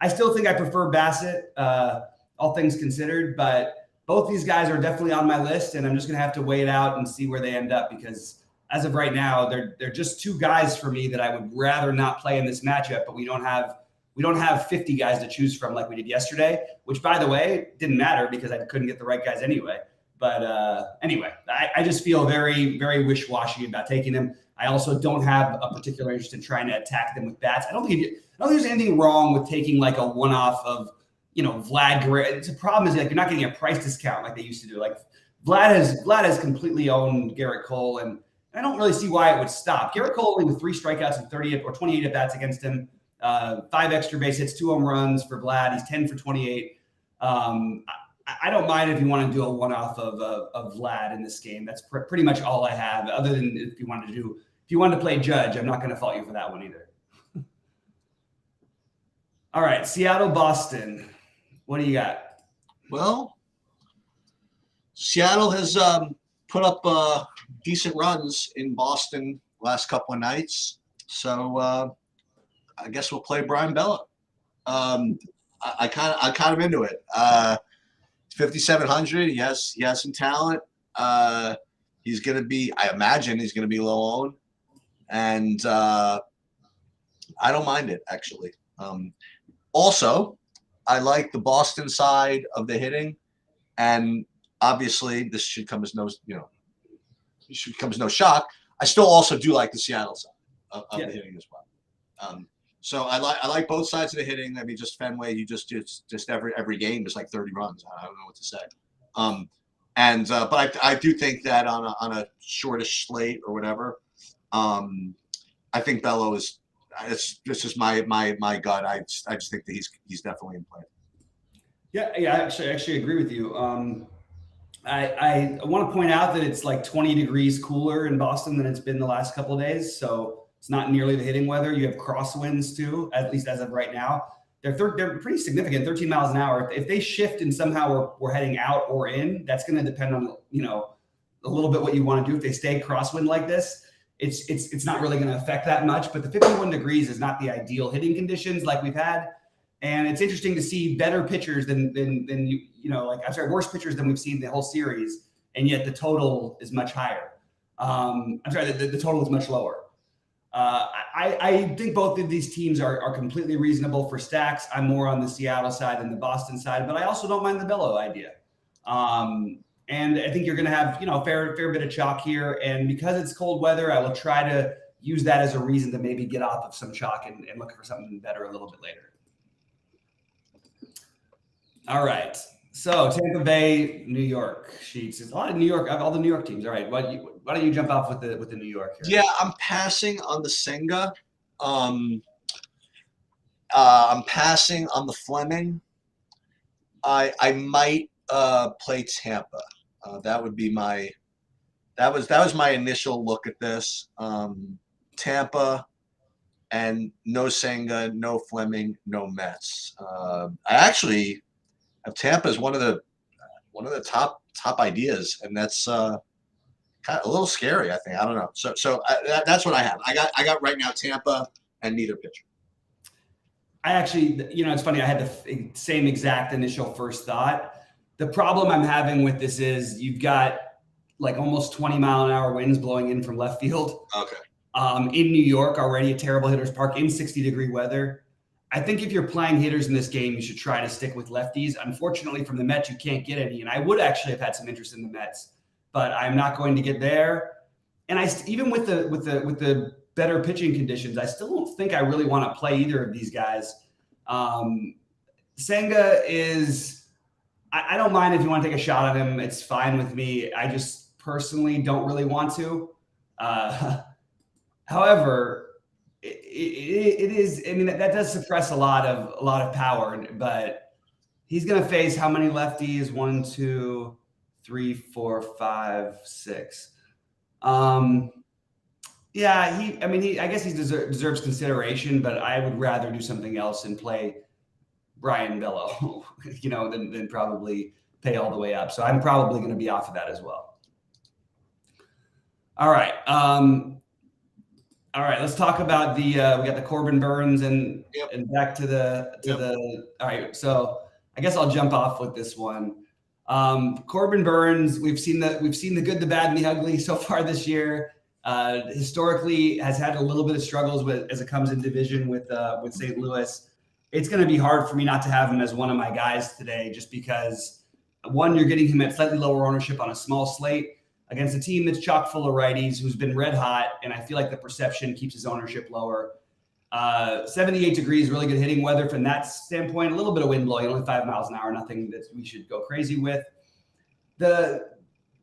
I still think I prefer Bassett, all things considered, but both these guys are definitely on my list, and I'm just going to have to weigh it out and see where they end up, because as of right now, they're just two guys for me that I would rather not play in this matchup, but we don't have 50 guys to choose from like we did yesterday, which, by the way, didn't matter because I couldn't get the right guys anyway. But anyway, I just feel very, very wish-washy about taking them. I also don't have a particular interest in trying to attack them with bats. I don't think there's anything wrong with taking like a one-off of, Vlad Guerrero. It's a problem is like you're not getting a price discount like they used to do. Like Vlad has completely owned Garrett Cole, and I don't really see why it would stop. Garrett Cole only with 3 strikeouts and 30 or 28 at bats against him. 5 extra base hits, 2 home runs for Vlad. He's 10 for 28. I don't mind if you want to do a one-off of Vlad in this game. That's pretty much all I have. Other than if you wanted to play Judge, I'm not going to fault you for that one either. All right, Seattle, Boston. What do you got? Well, Seattle has put up decent runs in Boston last couple of nights, so I guess we'll play Brian Bello. I kind of into it. 5,700. He has some talent. He's going to be, I imagine he's going to be low owned, and I don't mind it, actually. Also, I like the Boston side of the hitting, and obviously this should come as no shock. I still also do like the Seattle side of the hitting as well. So I like both sides of the hitting. I mean, just Fenway, you just every game is like 30 runs. I don't know what to say. But I do think that on a shortish slate or whatever, I think Bello is. This is my gut. I just think that he's definitely in play. Yeah, I actually agree with you. I want to point out that it's like 20 degrees cooler in Boston than it's been the last couple of days. So it's not nearly the hitting weather. You have crosswinds too, at least as of right now. They're pretty significant, 13 miles an hour. If they shift and somehow we're heading out or in, that's going to depend on, a little bit what you want to do. If they stay crosswind like this, it's not really going to affect that much. But the 51 degrees is not the ideal hitting conditions like we've had. And it's interesting to see better pitchers than worse pitchers than we've seen the whole series. And yet the total is much higher. The total is much lower. I think both of these teams are completely reasonable for stacks. I'm more on the Seattle side than the Boston side, but I also don't mind the Bello idea. And I think you're going to have, a fair bit of chalk here. And because it's cold weather, I will try to use that as a reason to maybe get off of some chalk and look for something better a little bit later. All right. So Tampa Bay, New York sheets. There's a lot of New York, all the New York teams. All right. Why don't you jump off with the New York here? Yeah, I'm passing on the Senga. I'm passing on the Fleming. I might play Tampa. That would be that was my initial look at this. Tampa, and no Senga, no Fleming, no Mets. I actually have Tampa as one of the top ideas, and that's kind of a little scary. I think, I don't know. So that's what I have. I got right now Tampa and neither pitcher. I actually, it's funny. I had the same exact initial first thought. The problem I'm having with this is you've got like almost 20-mile-an-hour winds blowing in from left field. Okay. In New York, already a terrible hitter's park in 60-degree weather. I think if you're playing hitters in this game, you should try to stick with lefties. Unfortunately, from the Mets, you can't get any, and I would actually have had some interest in the Mets, but I'm not going to get there. And even with the better pitching conditions, I still don't think I really want to play either of these guys. Senga is, I don't mind if you want to take a shot at him. It's fine with me. I just personally don't really want to. However, it is, I mean, that does suppress a lot of power, but he's going to face how many lefties? 1, 2, 3, 4, 5, 6. Yeah, I guess he deserves consideration, but I would rather do something else and play Brian Bello, than probably pay all the way up. So I'm probably going to be off of that as well. All right. Let's talk about we got the Corbin Burns and back to the. All right. So I guess I'll jump off with this one. Corbin Burns, we've seen the good, the bad, and the ugly so far this year. Historically has had a little bit of struggles as it comes in division with St. Louis. It's going to be hard for me not to have him as one of my guys today, just because one, you're getting him at slightly lower ownership on a small slate against a team that's chock full of righties, who's been red hot, and I feel like the perception keeps his ownership lower. 78 degrees, really good hitting weather from that standpoint. A little bit of wind blowing, only 5 miles an hour, nothing that we should go crazy with. The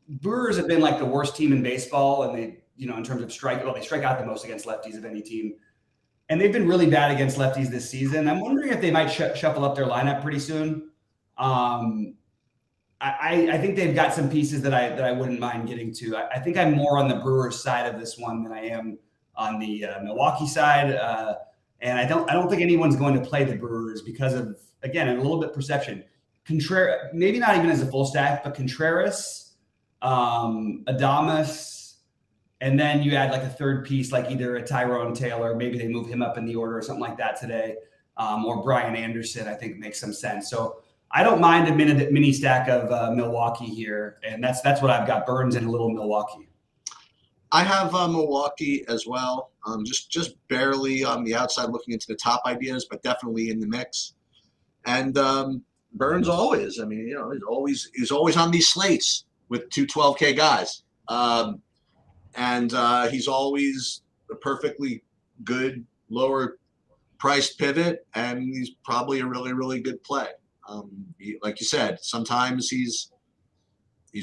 Brewers have been like the worst team in baseball, and they, in terms of they strike out the most against lefties of any team. And they've been really bad against lefties this season. I'm wondering if they might shuffle up their lineup pretty soon. I think they've got some pieces that I wouldn't mind getting to. I think I'm more on the Brewers side of this one than I am on the Milwaukee side. And I don't think anyone's going to play the Brewers because of, again, a little bit perception. Contreras, maybe not even as a full stack, but Contreras, Adames, and then you add like a third piece, like either a Tyrone Taylor, maybe they move him up in the order or something like that today, or Brian Anderson, I think makes some sense. So I don't mind a mini stack of Milwaukee here, and that's what I've got, Burns and a little Milwaukee. I have Milwaukee as well, just barely on the outside looking into the top ideas, but definitely in the mix. And Burns always, he's always on these slates with 2 12K guys. And he's always a perfectly good lower priced pivot, and he's probably a really, really good play. Like you said, sometimes he's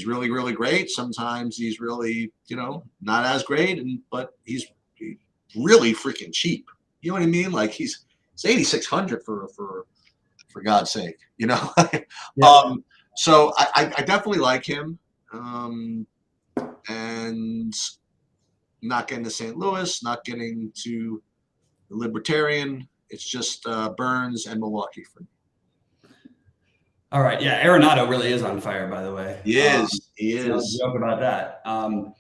really, really great. Sometimes he's really, not as great, but he's really freaking cheap. You know what I mean? Like he's 8,600 for God's sake, Yeah. So I definitely like him. And not getting to St. Louis, not getting to the Libertarian. It's just Burns and Milwaukee for me. All right. Yeah. Arenado really is on fire, by the way. He is. No joke about that. All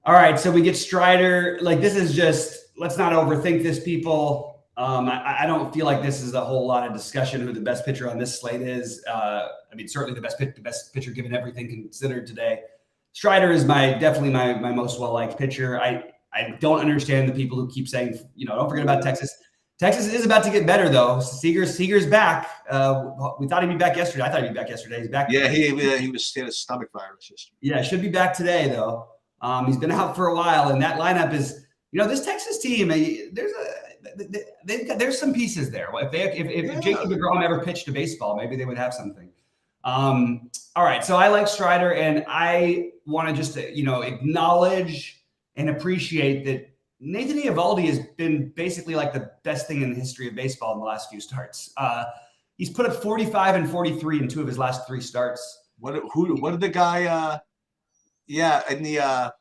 right. So we get Strider. Like, this is just, let's not overthink this, people. I don't feel like this is a whole lot of discussion who the best pitcher on this slate is. Certainly the best pitcher given everything considered today. Strider is definitely my most well-liked pitcher. I don't understand the people who keep saying, don't forget about Texas. Texas is about to get better, though. Seager's back. We thought he'd be back yesterday. I thought he'd be back yesterday. He's back. Yeah, he had a stomach virus yesterday. Yeah, should be back today, though. He's been out for a while, and that lineup is, this Texas team. There's some pieces there. If Jacob deGrom ever pitched a baseball, maybe they would have something. All right, so I like Strider, and I want to just acknowledge and appreciate that Nathan Eovaldi has been basically like the best thing in the history of baseball in the last few starts. He's put up 45 and 43 in 2 of his last 3 starts. What did the guy? Yeah, in the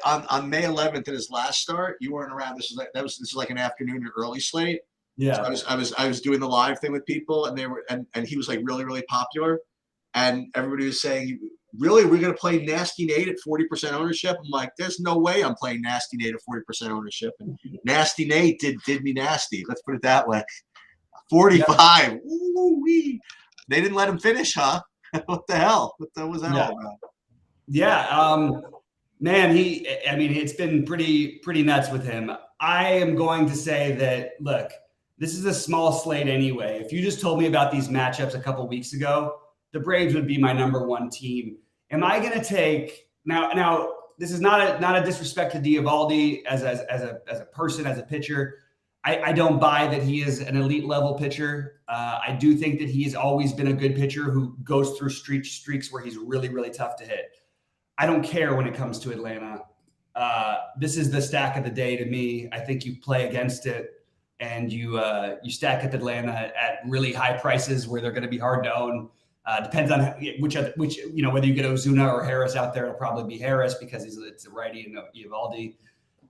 on May 11th in his last start, you weren't around. This is like an afternoon or early slate. Yeah. So I was doing the live thing with people, and they were and he was like really really popular, and everybody was saying, really, we're gonna play Nasty Nate at 40% ownership. I'm like, there's no way I'm playing Nasty Nate at 40% ownership. And Nasty Nate did me nasty. Let's put it that way. 45. Ooh-wee. They didn't let him finish, huh? What the hell? What was that all about? Yeah. Man, I mean, it's been pretty nuts with him. I am going to say that, look, this is a small slate anyway. If you just told me about these matchups a couple weeks ago, the Braves would be my number one team. Am I going to take now? This is not a disrespect to D'Evaldi as a person, as a pitcher. I don't buy that he is an elite level pitcher. I do think that he has always been a good pitcher who goes through streaks where he's really, really tough to hit. I don't care when it comes to Atlanta. This is the stack of the day to me. I think you play against it and you stack up Atlanta at really high prices where they're going to be hard to own. Depends on which whether you get Ozuna or Harris out there. It'll probably be Harris because it's a righty and Eovaldi.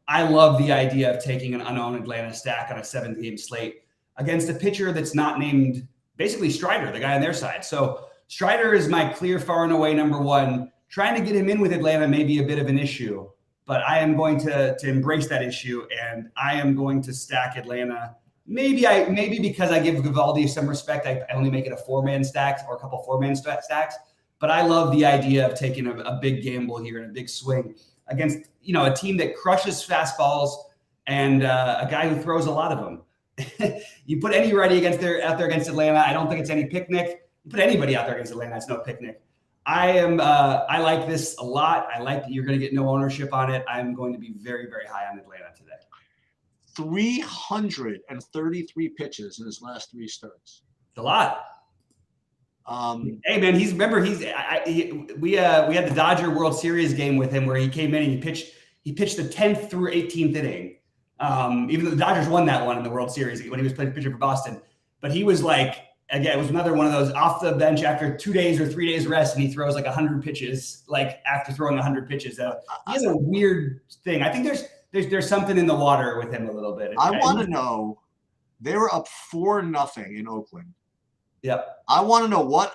I love the idea of taking an unowned Atlanta stack on a 7-game slate against a pitcher that's not named, basically Strider, the guy on their side. So Strider is my clear, far and away number one. Trying to get him in with Atlanta may be a bit of an issue, but I am going to embrace that issue, and I am going to stack Atlanta. Maybe because I give Vivaldi some respect, I only make it a 4-man stack or a couple 4-man stacks. But I love the idea of taking a big gamble here and a big swing against a team that crushes fastballs and a guy who throws a lot of them. You put any righty out there against Atlanta, I don't think it's any picnic. You put anybody out there against Atlanta, it's no picnic. I like this a lot. I like that you're going to get no ownership on it. I'm going to be very, very high on Atlanta today. 333 pitches in his last 3 starts. It's a lot. Hey man, we had the Dodger World Series game with him where he came in and he pitched the 10th through 18th inning. Even though the Dodgers won that one in the World Series when he was playing pitcher for Boston, but he was like, again, it was another one of those off the bench after 2 days or 3 days rest, and he throws like 100 pitches, like after throwing 100 pitches. He has a weird thing. I think there's something in the water with him a little bit. I want to know, they were up 4-0 in Oakland. Yep. I want to know what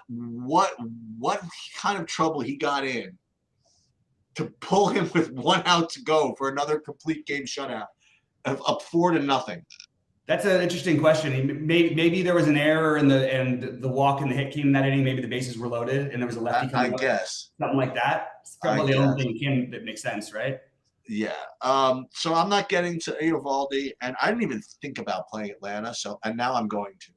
kind of trouble he got in to pull him with 1 out to go for another complete game shutout of up 4-0. That's an interesting question. Maybe there was an error and the walk and the hit came in that inning. Maybe the bases were loaded and there was a lefty coming up. I guess something like that. It's probably the only thing that makes sense, right? Yeah. So I'm not getting to Eovaldi, and I didn't even think about playing Atlanta. And now I'm going to.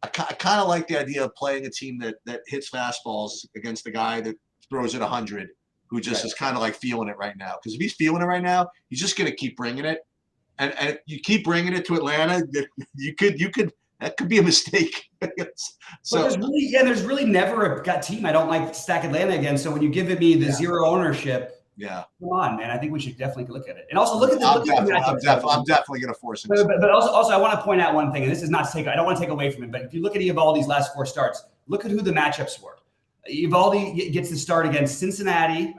I kind of like the idea of playing a team that hits fastballs against the guy that throws it 100, who just is kind of like feeling it right now. Because if he's feeling it right now, he's just going to keep bringing it. And if you keep bringing it to Atlanta, you could that could be a mistake. So there's really never a team I don't like to stack Atlanta against. So when you give me the zero ownership, come on, man. I think we should definitely look at it. And also look at the I'm definitely going to force him. But also I want to point out one thing, and this is not to take, I don't want to take away from it, but if you look at Eovaldi's last 4 starts, look at who the matchups were. Eovaldi gets the start against Cincinnati.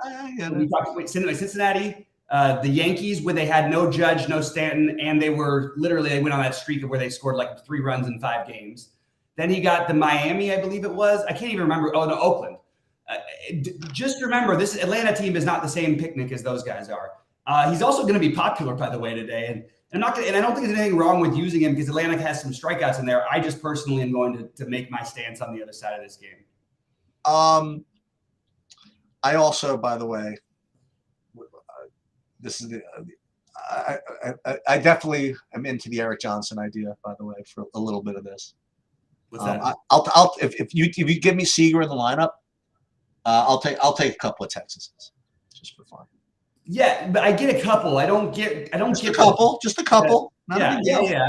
Cincinnati, the Yankees, where they had no Judge, no Stanton, and they went on that streak of where they scored like 3 runs in 5 games. Then he got the Miami, I believe it was. I can't even remember. Oh, no, Oakland. Just remember, this Atlanta team is not the same picnic as those guys are. He's also going to be popular, by the way, today. And I don't think there's anything wrong with using him because Atlanta has some strikeouts in there. I just personally am going to make my stance on the other side of this game. I also, by the way, this is I definitely am into the Eric Johnson idea, by the way, for a little bit of this. What's that? If you give me Seager in the lineup, I'll take a couple of Texases just for fun. Yeah, but I get a couple. I don't get just a couple. Yeah.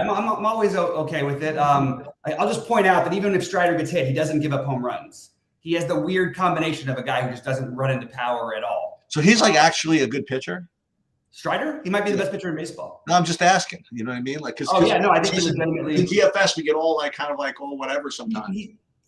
I'm always okay with it. I'll just point out that even if Strider gets hit, he doesn't give up home runs. He has the weird combination of a guy who just doesn't run into power at all. So he's like actually a good pitcher. Strider? He might be the best pitcher in baseball. No, I'm just asking. You know what I mean? Like, I think he's legitimately. In DFS, we get all like kind of like whatever sometimes.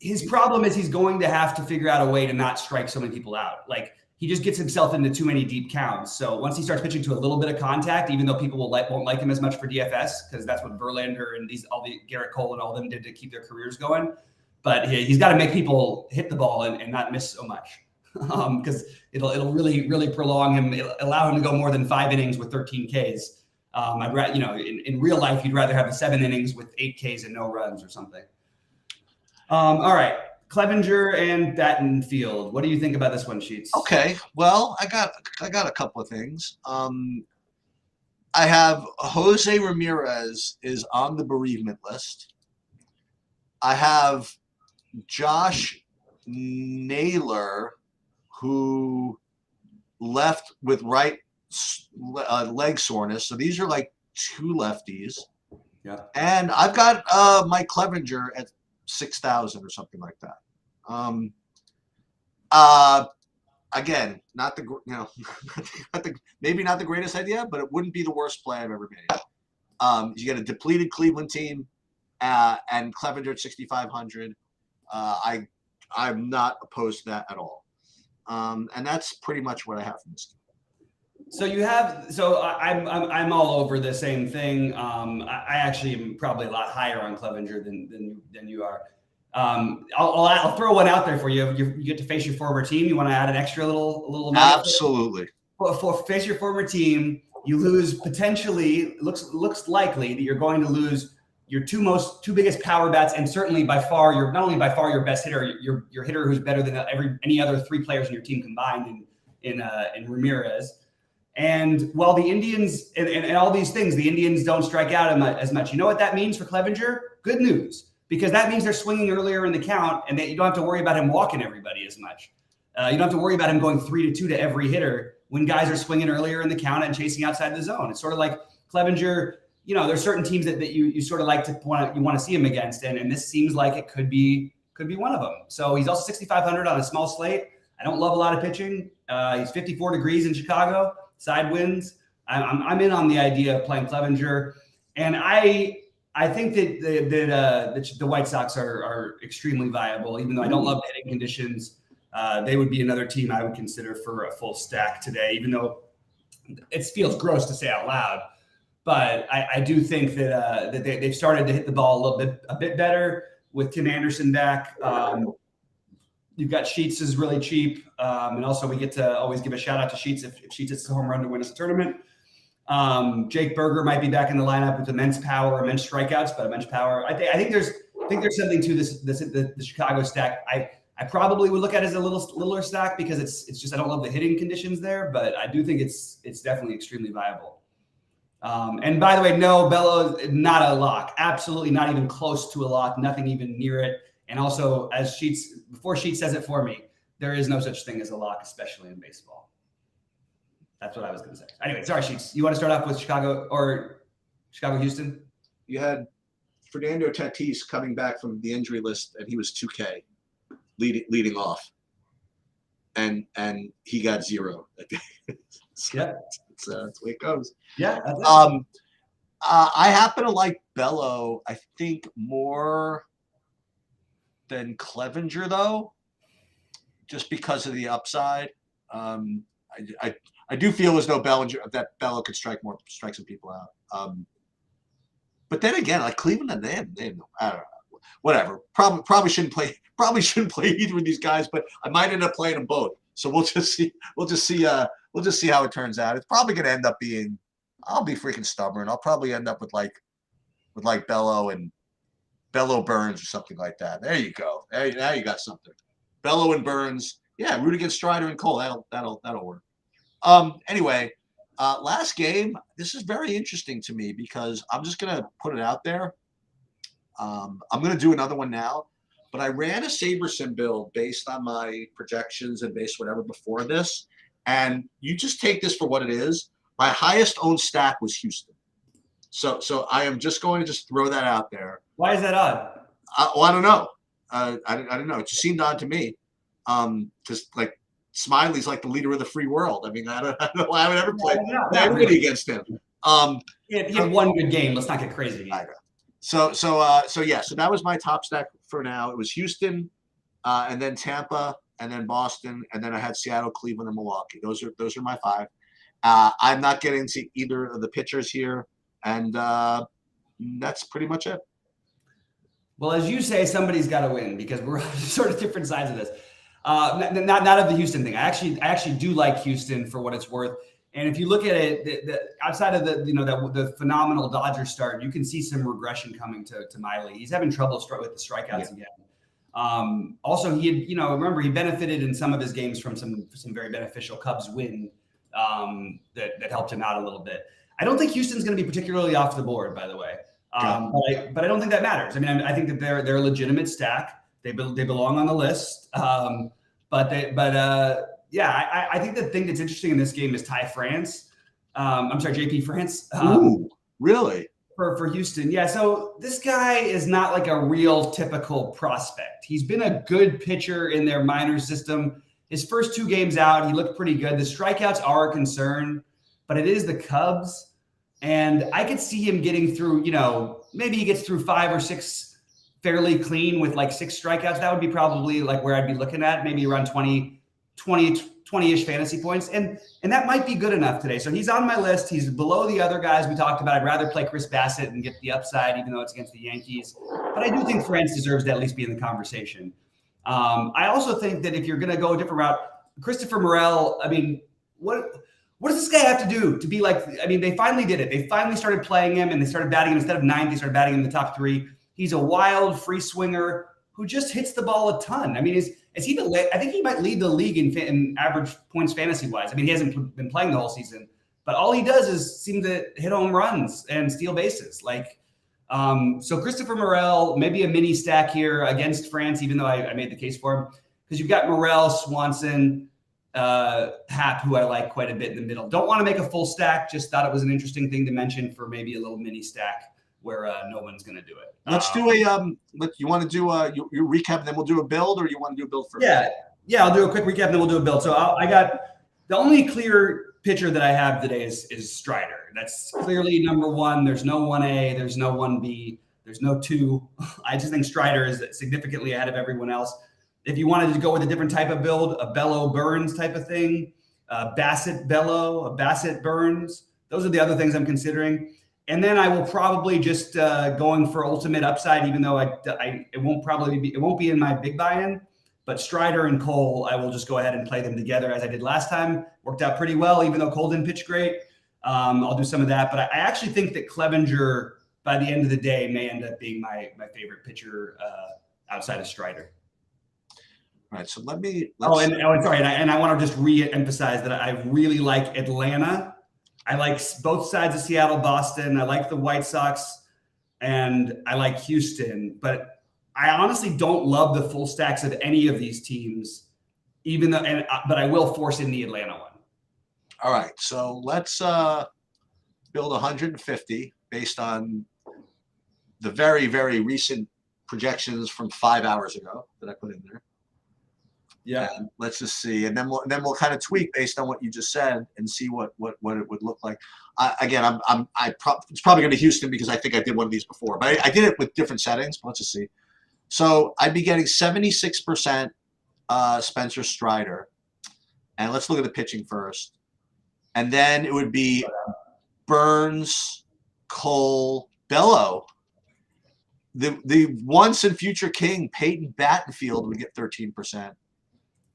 his problem is he's going to have to figure out a way to not strike so many people out. Like he just gets himself into too many deep counts. So once he starts pitching to a little bit of contact, even though people won't like him as much for DFS, because that's what Verlander and all the Garrett Cole and all of them did to keep their careers going. But he's got to make people hit the ball and not miss so much, because it'll really, really prolong him, allow him to go more than 5 innings with 13 Ks. I'd rather, in real life, you'd rather have the 7 innings with 8 Ks and no runs or something. All right. Clevenger and Battenfield. What do you think about this one, Sheets? Okay, well, I got a couple of things. I have Jose Ramirez is on the bereavement list. I have Josh Naylor, who left with right leg soreness. So these are like 2 lefties. Yeah. And I've got Mike Clevenger at 6,000 or something like that. Again, not the maybe not the greatest idea, but it wouldn't be the worst play I've ever made. You get a depleted Cleveland team, and Clevenger at 6,500. I'm not opposed to that at all. And that's pretty much what I have from this game. So I'm all over the same thing. I actually am probably a lot higher on Clevenger than you are. I'll throw one out there for you. You get to face your former team. You want to add an extra little amount? Absolutely. For face your former team, you lose potentially. Looks likely that you're going to lose your two biggest power bats, and certainly by far not only by far your best hitter, your hitter who's better than any other 3 players in your team combined in Ramirez. And while the Indians and all these things, the Indians don't strike out as much. You know what that means for Clevenger? Good news, because that means they're swinging earlier in the count, and that you don't have to worry about him walking everybody as much. You don't have to worry about him going 3-2 to every hitter when guys are swinging earlier in the count and chasing outside the zone. It's sort of like Clevenger. There's certain teams that you sort of like to want to see him against, and this seems like it could be one of them. So he's also 6,500 on a small slate. I don't love a lot of pitching. He's 54 degrees in Chicago. Side winds. I'm in on the idea of playing Clevenger, and I think that the White Sox are extremely viable. Even though I don't love the hitting conditions, they would be another team I would consider for a full stack today. Even though it feels gross to say out loud, but I do think that they've started to hit the ball a bit better with Tim Anderson back. You've got Sheets is really cheap. And also we get to always give a shout out to Sheets if Sheets hits the home run to win us a tournament. Jake Berger might be back in the lineup with immense power, immense strikeouts, but immense power. I think there's something to the Chicago stack. I probably would look at it as a littler stack because it's just I don't love the hitting conditions there, but I do think it's definitely extremely viable. And by the way, no, Bello is not a lock. Absolutely not even close to a lock. Nothing even near it. And also, before Sheets says it for me, there is no such thing as a lock, especially in baseball. That's what I was going to say. Anyway, sorry, Sheets. You want to start off with Chicago Houston? You had Fernando Tatis coming back from the injury list, and he was 2K leading off, and he got 0. So yeah, that's the way it goes. Yeah. I happen to like Bello. I think more than Clevenger, though, just because of the upside. I do feel as though Bello could strike some people out. But then again, like Cleveland, they have I don't know, whatever. Probably shouldn't play either of these guys, but I might end up playing them both. So we'll just see how it turns out. It's probably going to end up being. I'll be freaking stubborn. I'll probably end up with Bello and Bello Burns or something like that. There you go. Now you got something. Bello and Burns. Yeah, root against Strider and Cole. That'll work. Anyway, last game. This is very interesting to me because I'm just gonna put it out there. I'm gonna do another one now, but I ran a SaberSim build based on my projections and based whatever before this, and you just take this for what it is. My highest owned stack was Houston. So I am just going to throw that out there. Why is that odd? I don't know. I don't know. It just seemed odd to me. Just like Smiley's like the leader of the free world. I mean, I don't know why I would ever play everybody against him. He had one good game. Let's not get crazy. I know. So that was my top stack for now. It was Houston, and then Tampa, and then Boston, and then I had Seattle, Cleveland, and Milwaukee. Those are my 5. I'm not getting to either of the pitchers here, and that's pretty much it. Well, as you say, somebody's got to win because we're on sort of different sides of this. Not of the Houston thing. I actually do like Houston for what it's worth. And if you look at it, the outside of the phenomenal Dodgers start, you can see some regression coming to Miley. He's having trouble with the strikeouts again. Also, he had, remember he benefited in some of his games from some very beneficial Cubs win that helped him out a little bit. I don't think Houston's going to be particularly off the board, by the way. But I don't think that matters. I mean, I think that they're a legitimate stack. They belong on the list. I think the thing that's interesting in this game is JP France. Really? For Houston. Yeah. So this guy is not like a real typical prospect. He's been a good pitcher in their minor system. His first 2 games out, he looked pretty good. The strikeouts are a concern, but it is the Cubs. And I could see him getting through, maybe he gets through 5 or 6 fairly clean with like 6 strikeouts. That would be probably like where I'd be looking at, maybe around 20-ish fantasy points. And that might be good enough today. So he's on my list. He's below the other guys we talked about. I'd rather play Chris Bassett and get the upside, even though it's against the Yankees. But I do think France deserves to at least be in the conversation. I also think that if you're going to go a different route, Christopher Morel, I mean, what does this guy have to do to be like, I mean, they finally did it. They finally started playing him and they started batting him instead of 9th. They started batting him in the top 3. He's a wild free swinger who just hits the ball a ton. I mean, is he I think he might lead the league in average points fantasy wise. I mean, he hasn't been playing the whole season, but all he does is seem to hit home runs and steal bases. So Christopher Morel, maybe a mini stack here against France, even though I made the case for him, because you've got Morel, Swanson, Happ, who I like quite a bit in the middle. Don't want to make a full stack. Just thought it was an interesting thing to mention for maybe a little mini stack where no one's going to do it. Let's do a you want to do your recap and then we'll do a build, or you want to do a build first? Yeah, I'll do a quick recap and then we'll do a build. So I got the only clear pitcher that I have today is Strider. That's clearly number 1. There's no 1A, there's no 1B, there's no 2. I just think Strider is significantly ahead of everyone else. If you wanted to go with a different type of build, a Bello Burns type of thing, Bassett Bello, a Bassett Burns, those are the other things I'm considering. And then I will probably just going for ultimate upside, even though it won't be in my big buy-in. But Strider and Cole, I will just go ahead and play them together as I did last time. Worked out pretty well, even though Cole didn't pitch great. I'll do some of that. But I actually think that Clevenger, by the end of the day, may end up being my favorite pitcher outside of Strider. All right, so and I want to just re-emphasize that I really like Atlanta. I like both sides of Seattle, Boston. I like the White Sox, and I like Houston. But I honestly don't love the full stacks of any of these teams, but I will force in the Atlanta one. All right, so let's build 150 based on the very, very recent projections from 5 hours ago that I put in there. Yeah. And let's just see, and then we'll kind of tweak based on what you just said and see what it would look like. It's probably going to be Houston because I think I did one of these before, but I did it with different settings. But let's just see. So I'd be getting 76% Spencer Strider, and let's look at the pitching first, and then it would be Burns, Cole, Bello. The once and future king Peyton Battenfield would get 13%.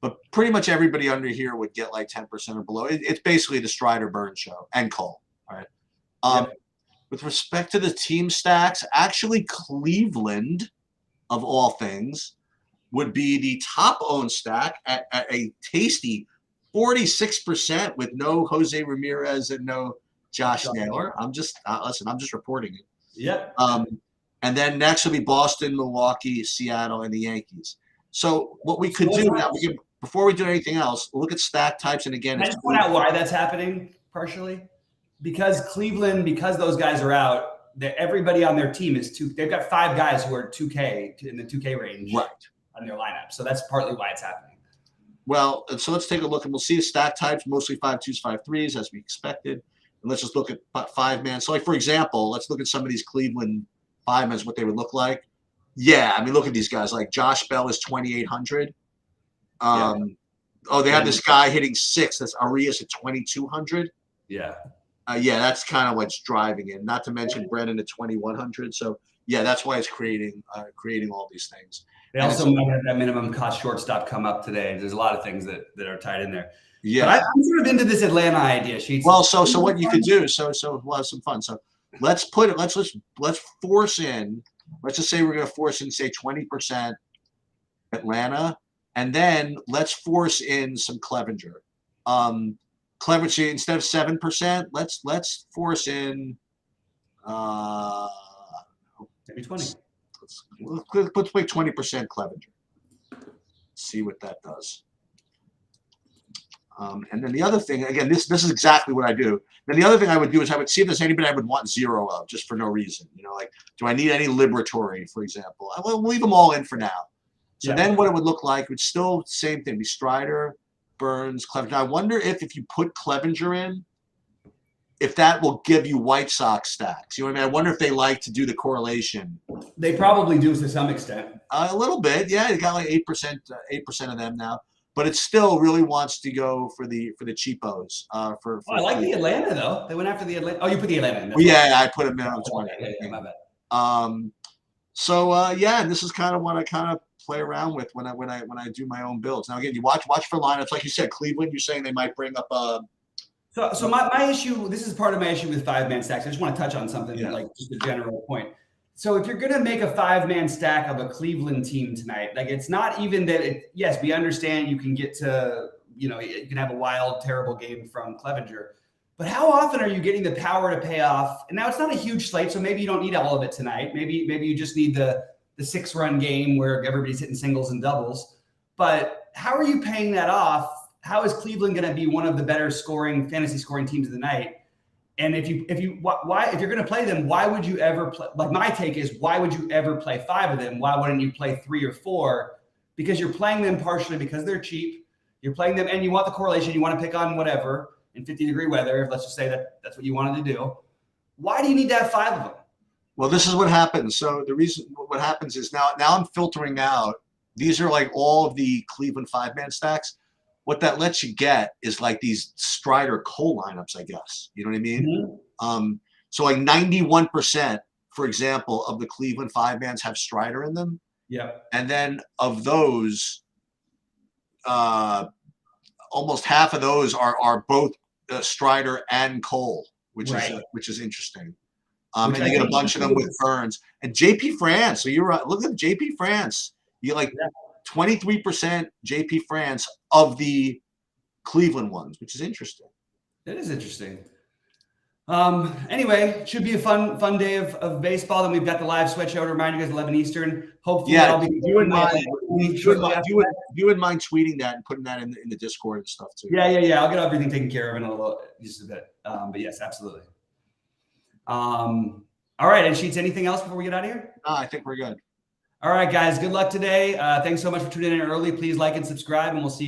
But pretty much everybody under here would get like 10% or below. It's basically the Strider Burns show and Cole. All right. With respect to the team stacks, actually Cleveland, of all things, would be the top owned stack at a tasty 46% with no Jose Ramirez and no Josh Naylor. I'm just reporting it. Yep. And then next will be Boston, Milwaukee, Seattle, and the Yankees. So what we could do now, before we do anything else, look at stack types. And again, I just point out why that's happening partially. Because Cleveland, because those guys are out, everybody on their team is they've got 5 guys who are 2K in the 2K range on their lineup. So that's partly why it's happening. Well, so let's take a look and we'll see stack types, mostly 5-2s, 5-3s as we expected. And let's just look at 5-man. So like, for example, let's look at some of these Cleveland five-mans, what they would look like. Yeah, I mean, look at these guys. Like Josh Bell is 2,800. Oh, they have this guy hitting 6. That's Arias at 2,200. Yeah. Yeah, that's kind of what's driving it. Not to mention Brennan at 2,100. So yeah, that's why it's creating all these things. They also might have that minimum cost shortstop come up today. There's a lot of things that are tied in there. Yeah, but I'm sort of into this Atlanta idea, Sheets. Well, so what you could do, so we'll have some fun. So let's force in. Let's just say we're going to force in, say, 20% Atlanta, and then let's force in some Clevenger. Clevenger, instead of 7%, let's force in maybe 20. Let's make 20% Clevenger. See what that does. And then the other thing, again, this is exactly what I do. Then the other thing I would do is I would see if there's anybody I would want 0 of, just for no reason. Like, do I need any Liberatory, for example? We'll leave them all in for now. So then what it would look like would still same thing, be Strider, Burns, Clevenger. I wonder if you put Clevenger in, if that will give you White Sox stacks. You know what I mean? I wonder if they like to do the correlation. They probably do to some extent. A little bit, yeah. They got like 8% of them now. But it still really wants to go for the cheapos. I like the Atlanta though. They went after the Atlanta. Oh, you put the Atlanta in. Well, yeah, I put a minimum 20. Yeah, my bad. And this is kind of what I kind of play around with when I do my own builds. Now again, you watch for lineups, like you said, Cleveland. You're saying they might bring up So my issue. This is part of my issue with 5-man stacks. I just want to touch on something like just a general point. So if you're going to make a 5-man stack of a Cleveland team tonight, like it's not even that yes, we understand you can get to, you can have a wild, terrible game from Clevenger, but how often are you getting the power to pay off? And now it's not a huge slate, so maybe you don't need all of it tonight. Maybe you just need the 6-run game where everybody's hitting singles and doubles. But how are you paying that off? How is Cleveland going to be one of the better fantasy scoring teams of the night? And if you're going to play them, why would you ever play? Like my take is, why would you ever play 5 of them? Why wouldn't you play 3 or 4? Because you're playing them partially because they're cheap. You're playing them, and you want the correlation. You want to pick on whatever in 50-degree weather. Let's just say that's what you wanted to do. Why do you need to have 5 of them? Well, this is what happens. So the reason what happens is now I'm filtering out. These are like all of the Cleveland 5-man stacks. What that lets you get is like these Strider Cole lineups, I guess. You know what I mean? Mm-hmm. So like 91%, for example, of the Cleveland 5-mans have Strider in them. Yeah. And then of those, almost half of those are both Strider and Cole, which is interesting. And you get a bunch of them with Burns and JP France. So you're right. Look at JP France. You like 23% JP France of the Cleveland ones, which is interesting. That is interesting. Anyway, should be a fun day of baseball. Then we've got the live sweat show to remind you guys 11 Eastern. Hopefully, I'll be you wouldn't mind tweeting that and putting that in the Discord and stuff too. Yeah. I'll get everything taken care of in just a bit. But yes, absolutely. All right, and Sheets, anything else before we get out of here? No, I think we're good. All right, guys. Good luck today. Thanks so much for tuning in early. Please like and subscribe, and we'll see you.